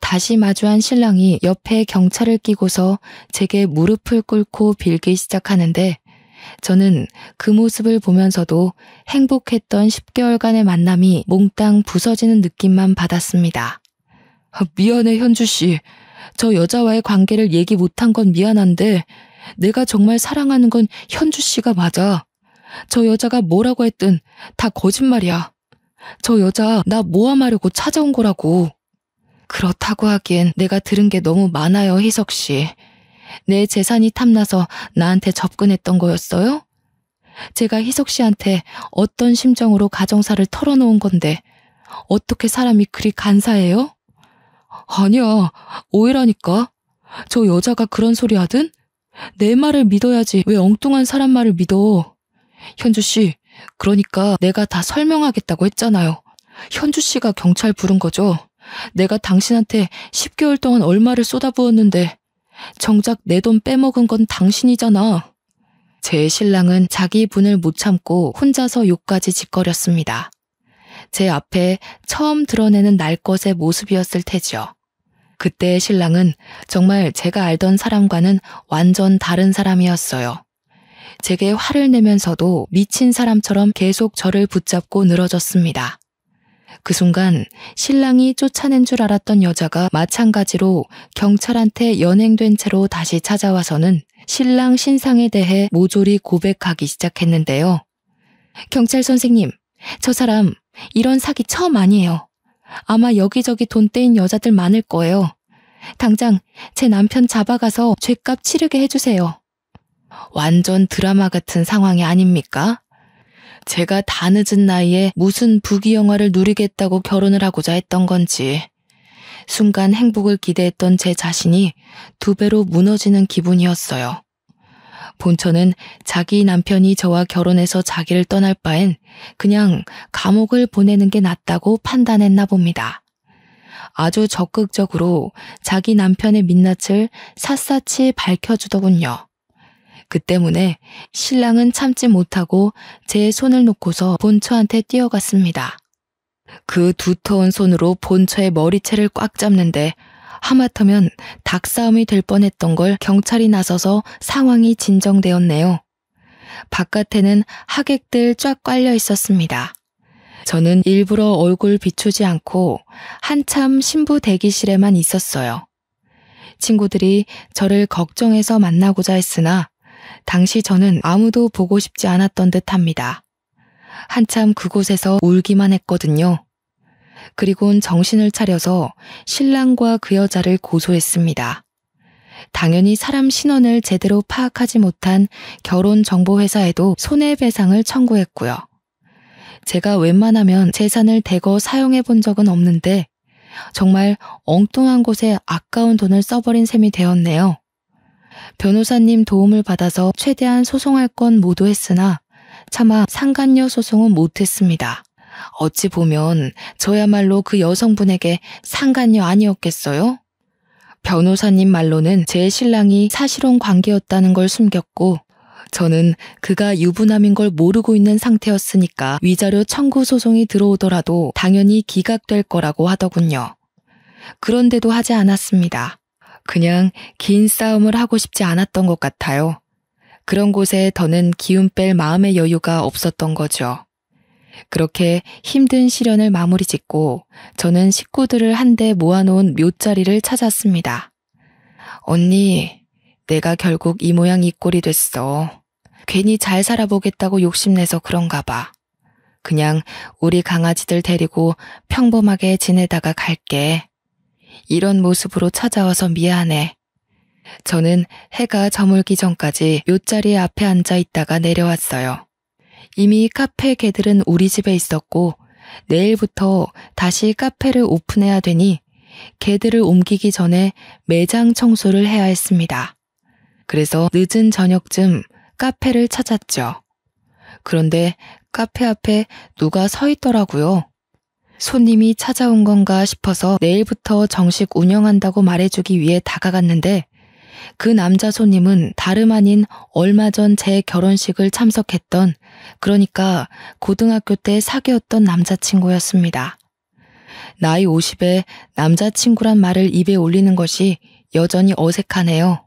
다시 마주한 신랑이 옆에 경찰을 끼고서 제게 무릎을 꿇고 빌기 시작하는데 저는 그 모습을 보면서도 행복했던 10개월간의 만남이 몽땅 부서지는 느낌만 받았습니다. 미안해, 현주씨. 저 여자와의 관계를 얘기 못한 건 미안한데 내가 정말 사랑하는 건 현주씨가 맞아. 저 여자가 뭐라고 했든 다 거짓말이야. 저 여자 나 모함하려고 찾아온 거라고. 그렇다고 하기엔 내가 들은 게 너무 많아요, 희석씨. 내 재산이 탐나서 나한테 접근했던 거였어요? 제가 희석씨한테 어떤 심정으로 가정사를 털어놓은 건데 어떻게 사람이 그리 간사해요? 아니야, 오해라니까. 저 여자가 그런 소리 하든 내 말을 믿어야지 왜 엉뚱한 사람 말을 믿어. 현주씨, 그러니까 내가 다 설명하겠다고 했잖아요. 현주씨가 경찰 부른 거죠. 내가 당신한테 10개월 동안 얼마를 쏟아부었는데 정작 내 돈 빼먹은 건 당신이잖아. 제 신랑은 자기 분을 못 참고 혼자서 욕까지 짓거렸습니다. 제 앞에 처음 드러내는 날것의 모습이었을 테죠. 그때의 신랑은 정말 제가 알던 사람과는 완전 다른 사람이었어요. 제게 화를 내면서도 미친 사람처럼 계속 저를 붙잡고 늘어졌습니다. 그 순간 신랑이 쫓아낸 줄 알았던 여자가 마찬가지로 경찰한테 연행된 채로 다시 찾아와서는 신랑 신상에 대해 모조리 고백하기 시작했는데요. 경찰 선생님, 저 사람 이런 사기 처음 아니에요. 아마 여기저기 돈 떼인 여자들 많을 거예요. 당장 제 남편 잡아가서 죗값 치르게 해주세요. 완전 드라마 같은 상황이 아닙니까? 제가 다 늦은 나이에 무슨 부귀영화를 누리겠다고 결혼을 하고자 했던 건지 순간 행복을 기대했던 제 자신이 2배로 무너지는 기분이었어요. 본처는 자기 남편이 저와 결혼해서 자기를 떠날 바엔 그냥 감옥을 보내는 게 낫다고 판단했나 봅니다. 아주 적극적으로 자기 남편의 민낯을 샅샅이 밝혀주더군요. 그 때문에 신랑은 참지 못하고 제 손을 놓고서 본처한테 뛰어갔습니다. 그 두터운 손으로 본처의 머리채를 꽉 잡는데 하마터면 닭싸움이 될 뻔했던 걸 경찰이 나서서 상황이 진정되었네요. 바깥에는 하객들 쫙 깔려 있었습니다. 저는 일부러 얼굴 비추지 않고 한참 신부 대기실에만 있었어요. 친구들이 저를 걱정해서 만나고자 했으나 당시 저는 아무도 보고 싶지 않았던 듯합니다. 한참 그곳에서 울기만 했거든요. 그리곤 정신을 차려서 신랑과 그 여자를 고소했습니다. 당연히 사람 신원을 제대로 파악하지 못한 결혼정보회사에도 손해배상을 청구했고요. 제가 웬만하면 재산을 대거 사용해 본 적은 없는데 정말 엉뚱한 곳에 아까운 돈을 써버린 셈이 되었네요. 변호사님 도움을 받아서 최대한 소송할 건 모두 했으나 차마 상간녀 소송은 못했습니다. 어찌 보면 저야말로 그 여성분에게 상간녀 아니었겠어요? 변호사님 말로는 제 신랑이 사실혼 관계였다는 걸 숨겼고 저는 그가 유부남인 걸 모르고 있는 상태였으니까 위자료 청구 소송이 들어오더라도 당연히 기각될 거라고 하더군요. 그런데도 하지 않았습니다. 그냥 긴 싸움을 하고 싶지 않았던 것 같아요. 그런 곳에 더는 기운 뺄 마음의 여유가 없었던 거죠. 그렇게 힘든 시련을 마무리 짓고 저는 식구들을 한데 모아놓은 묘자리를 찾았습니다. 언니, 내가 결국 이 모양 이 꼴이 됐어. 괜히 잘 살아보겠다고 욕심내서 그런가 봐. 그냥 우리 강아지들 데리고 평범하게 지내다가 갈게. 이런 모습으로 찾아와서 미안해. 저는 해가 저물기 전까지 묘자리 앞에 앉아 있다가 내려왔어요. 이미 카페 개들은 우리 집에 있었고 내일부터 다시 카페를 오픈해야 되니 개들을 옮기기 전에 매장 청소를 해야 했습니다. 그래서 늦은 저녁쯤 카페를 찾았죠. 그런데 카페 앞에 누가 서 있더라고요. 손님이 찾아온 건가 싶어서 내일부터 정식 운영한다고 말해주기 위해 다가갔는데 그 남자 손님은 다름 아닌 얼마 전 제 결혼식을 참석했던, 그러니까 고등학교 때 사귀었던 남자친구였습니다. 나이 50에 남자친구란 말을 입에 올리는 것이 여전히 어색하네요.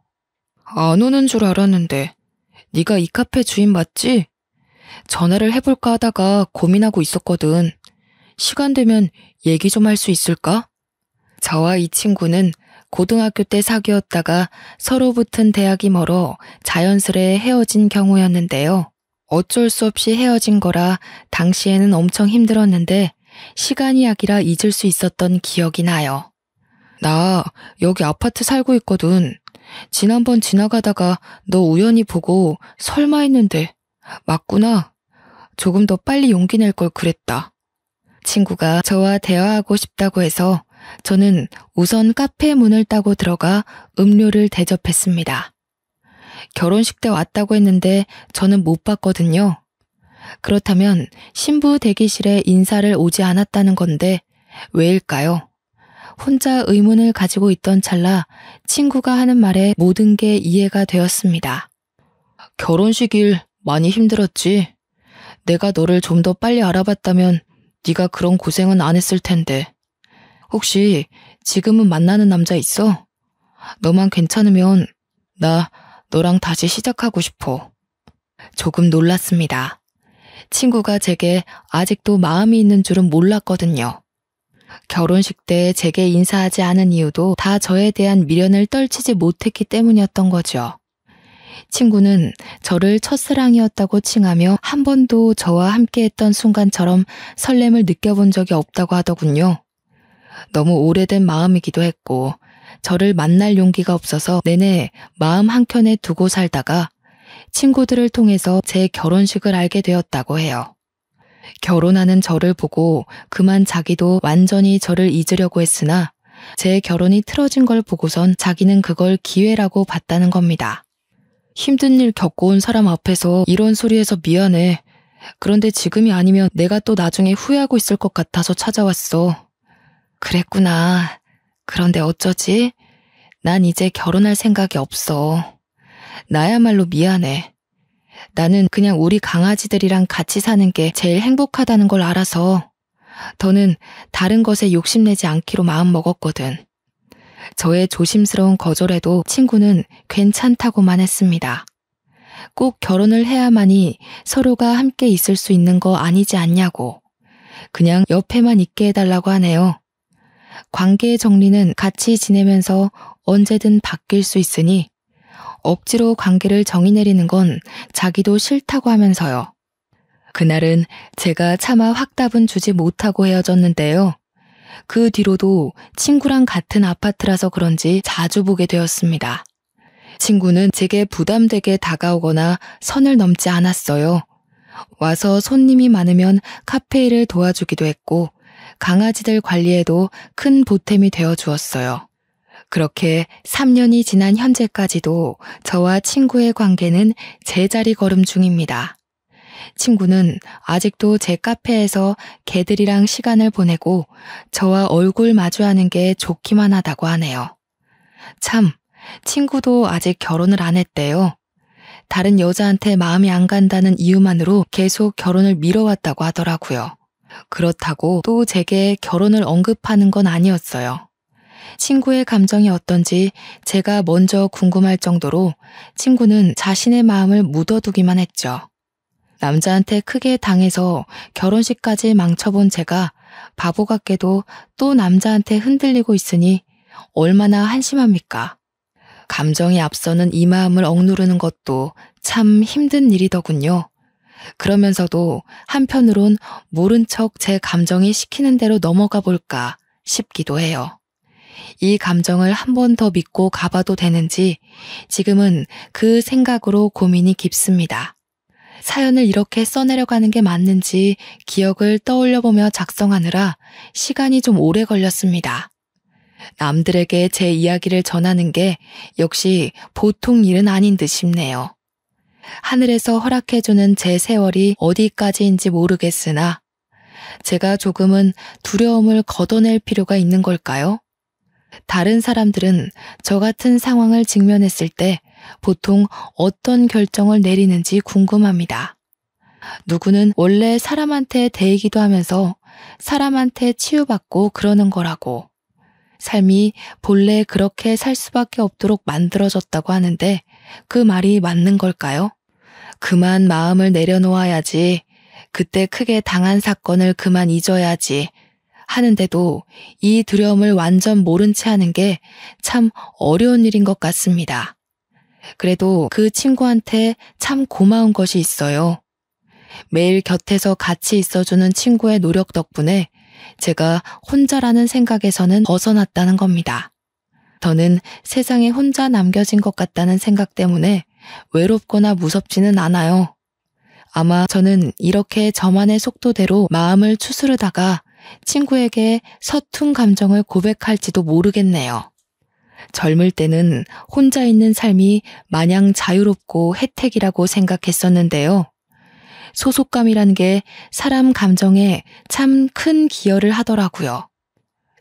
안 오는 줄 알았는데 네가 이 카페 주인 맞지? 전화를 해볼까 하다가 고민하고 있었거든. 시간 되면 얘기 좀 할 수 있을까? 저와 이 친구는 고등학교 때 사귀었다가 서로 붙은 대학이 멀어 자연스레 헤어진 경우였는데요. 어쩔 수 없이 헤어진 거라 당시에는 엄청 힘들었는데 시간이 약이라 잊을 수 있었던 기억이 나요. 나 여기 아파트 살고 있거든. 지난번 지나가다가 너 우연히 보고 설마 했는데 맞구나. 조금 더 빨리 용기 낼 걸 그랬다. 친구가 저와 대화하고 싶다고 해서 저는 우선 카페 문을 따고 들어가 음료를 대접했습니다. 결혼식 때 왔다고 했는데 저는 못 봤거든요. 그렇다면 신부 대기실에 인사를 오지 않았다는 건데 왜일까요? 혼자 의문을 가지고 있던 찰나 친구가 하는 말에 모든 게 이해가 되었습니다. 결혼식일 많이 힘들었지. 내가 너를 좀 더 빨리 알아봤다면 네가 그런 고생은 안 했을 텐데. 혹시 지금은 만나는 남자 있어? 너만 괜찮으면 나 너랑 다시 시작하고 싶어. 조금 놀랐습니다. 친구가 제게 아직도 마음이 있는 줄은 몰랐거든요. 결혼식 때 제게 인사하지 않은 이유도 다 저에 대한 미련을 떨치지 못했기 때문이었던 거죠. 친구는 저를 첫사랑이었다고 칭하며 한 번도 저와 함께했던 순간처럼 설렘을 느껴본 적이 없다고 하더군요. 너무 오래된 마음이기도 했고 저를 만날 용기가 없어서 내내 마음 한켠에 두고 살다가 친구들을 통해서 제 결혼식을 알게 되었다고 해요. 결혼하는 저를 보고 그만 자기도 완전히 저를 잊으려고 했으나 제 결혼이 틀어진 걸 보고선 자기는 그걸 기회라고 봤다는 겁니다. 힘든 일 겪어온 사람 앞에서 이런 소리해서 미안해. 그런데 지금이 아니면 내가 또 나중에 후회하고 있을 것 같아서 찾아왔어. 그랬구나. 그런데 어쩌지? 난 이제 결혼할 생각이 없어. 나야말로 미안해. 나는 그냥 우리 강아지들이랑 같이 사는 게 제일 행복하다는 걸 알아서 더는 다른 것에 욕심내지 않기로 마음먹었거든. 저의 조심스러운 거절에도 친구는 괜찮다고만 했습니다. 꼭 결혼을 해야만이 서로가 함께 있을 수 있는 거 아니지 않냐고. 그냥 옆에만 있게 해달라고 하네요. 관계의 정리는 같이 지내면서 언제든 바뀔 수 있으니 억지로 관계를 정의 내리는 건 자기도 싫다고 하면서요. 그날은 제가 차마 확답은 주지 못하고 헤어졌는데요. 그 뒤로도 친구랑 같은 아파트라서 그런지 자주 보게 되었습니다. 친구는 제게 부담되게 다가오거나 선을 넘지 않았어요. 와서 손님이 많으면 카페 일을 도와주기도 했고 강아지들 관리에도 큰 보탬이 되어 주었어요. 그렇게 3년이 지난 현재까지도 저와 친구의 관계는 제자리 걸음 중입니다. 친구는 아직도 제 카페에서 개들이랑 시간을 보내고 저와 얼굴 마주하는 게 좋기만 하다고 하네요. 참, 친구도 아직 결혼을 안 했대요. 다른 여자한테 마음이 안 간다는 이유만으로 계속 결혼을 미뤄왔다고 하더라고요. 그렇다고 또 제게 결혼을 언급하는 건 아니었어요. 친구의 감정이 어떤지 제가 먼저 궁금할 정도로 친구는 자신의 마음을 묻어두기만 했죠. 남자한테 크게 당해서 결혼식까지 망쳐본 제가 바보 같게도 또 남자한테 흔들리고 있으니 얼마나 한심합니까? 감정이 앞서는 이 마음을 억누르는 것도 참 힘든 일이더군요. 그러면서도 한편으론 모른 척 제 감정이 시키는 대로 넘어가 볼까 싶기도 해요. 이 감정을 한 번 더 믿고 가봐도 되는지 지금은 그 생각으로 고민이 깊습니다. 사연을 이렇게 써내려가는 게 맞는지 기억을 떠올려보며 작성하느라 시간이 좀 오래 걸렸습니다. 남들에게 제 이야기를 전하는 게 역시 보통 일은 아닌 듯 싶네요. 하늘에서 허락해주는 제 세월이 어디까지인지 모르겠으나 제가 조금은 두려움을 걷어낼 필요가 있는 걸까요? 다른 사람들은 저 같은 상황을 직면했을 때 보통 어떤 결정을 내리는지 궁금합니다. 누구는 원래 사람한테 대이기도 하면서 사람한테 치유받고 그러는 거라고, 삶이 본래 그렇게 살 수밖에 없도록 만들어졌다고 하는데 그 말이 맞는 걸까요? 그만 마음을 내려놓아야지, 그때 크게 당한 사건을 그만 잊어야지 하는데도 이 두려움을 완전 모른 채 하는 게 참 어려운 일인 것 같습니다. 그래도 그 친구한테 참 고마운 것이 있어요. 매일 곁에서 같이 있어주는 친구의 노력 덕분에 제가 혼자라는 생각에서는 벗어났다는 겁니다. 저는 세상에 혼자 남겨진 것 같다는 생각 때문에 외롭거나 무섭지는 않아요. 아마 저는 이렇게 저만의 속도대로 마음을 추스르다가 친구에게 서툰 감정을 고백할지도 모르겠네요. 젊을 때는 혼자 있는 삶이 마냥 자유롭고 혜택이라고 생각했었는데요. 소속감이란 게 사람 감정에 참 큰 기여를 하더라고요.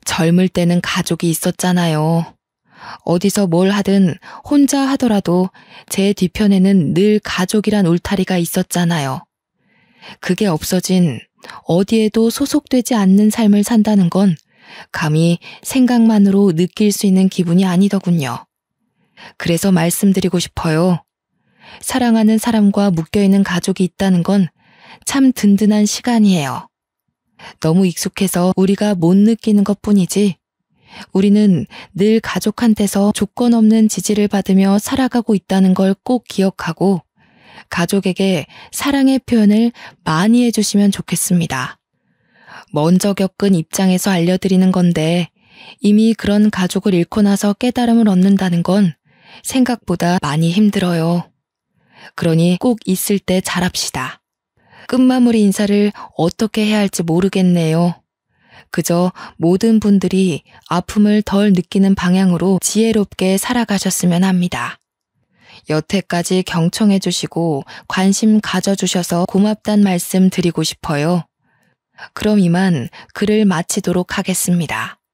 젊을 때는 가족이 있었잖아요. 어디서 뭘 하든 혼자 하더라도 제 뒤편에는 늘 가족이란 울타리가 있었잖아요. 그게 없어진, 어디에도 소속되지 않는 삶을 산다는 건 감히 생각만으로 느낄 수 있는 기분이 아니더군요. 그래서 말씀드리고 싶어요. 사랑하는 사람과 묶여있는 가족이 있다는 건 참 든든한 시간이에요. 너무 익숙해서 우리가 못 느끼는 것뿐이지, 우리는 늘 가족한테서 조건 없는 지지를 받으며 살아가고 있다는 걸 꼭 기억하고 가족에게 사랑의 표현을 많이 해주시면 좋겠습니다. 먼저 겪은 입장에서 알려드리는 건데 이미 그런 가족을 잃고 나서 깨달음을 얻는다는 건 생각보다 많이 힘들어요. 그러니 꼭 있을 때 잘합시다. 끝마무리 인사를 어떻게 해야 할지 모르겠네요. 그저 모든 분들이 아픔을 덜 느끼는 방향으로 지혜롭게 살아가셨으면 합니다. 여태까지 경청해 주시고 관심 가져주셔서 고맙단 말씀 드리고 싶어요. 그럼 이만 글을 마치도록 하겠습니다.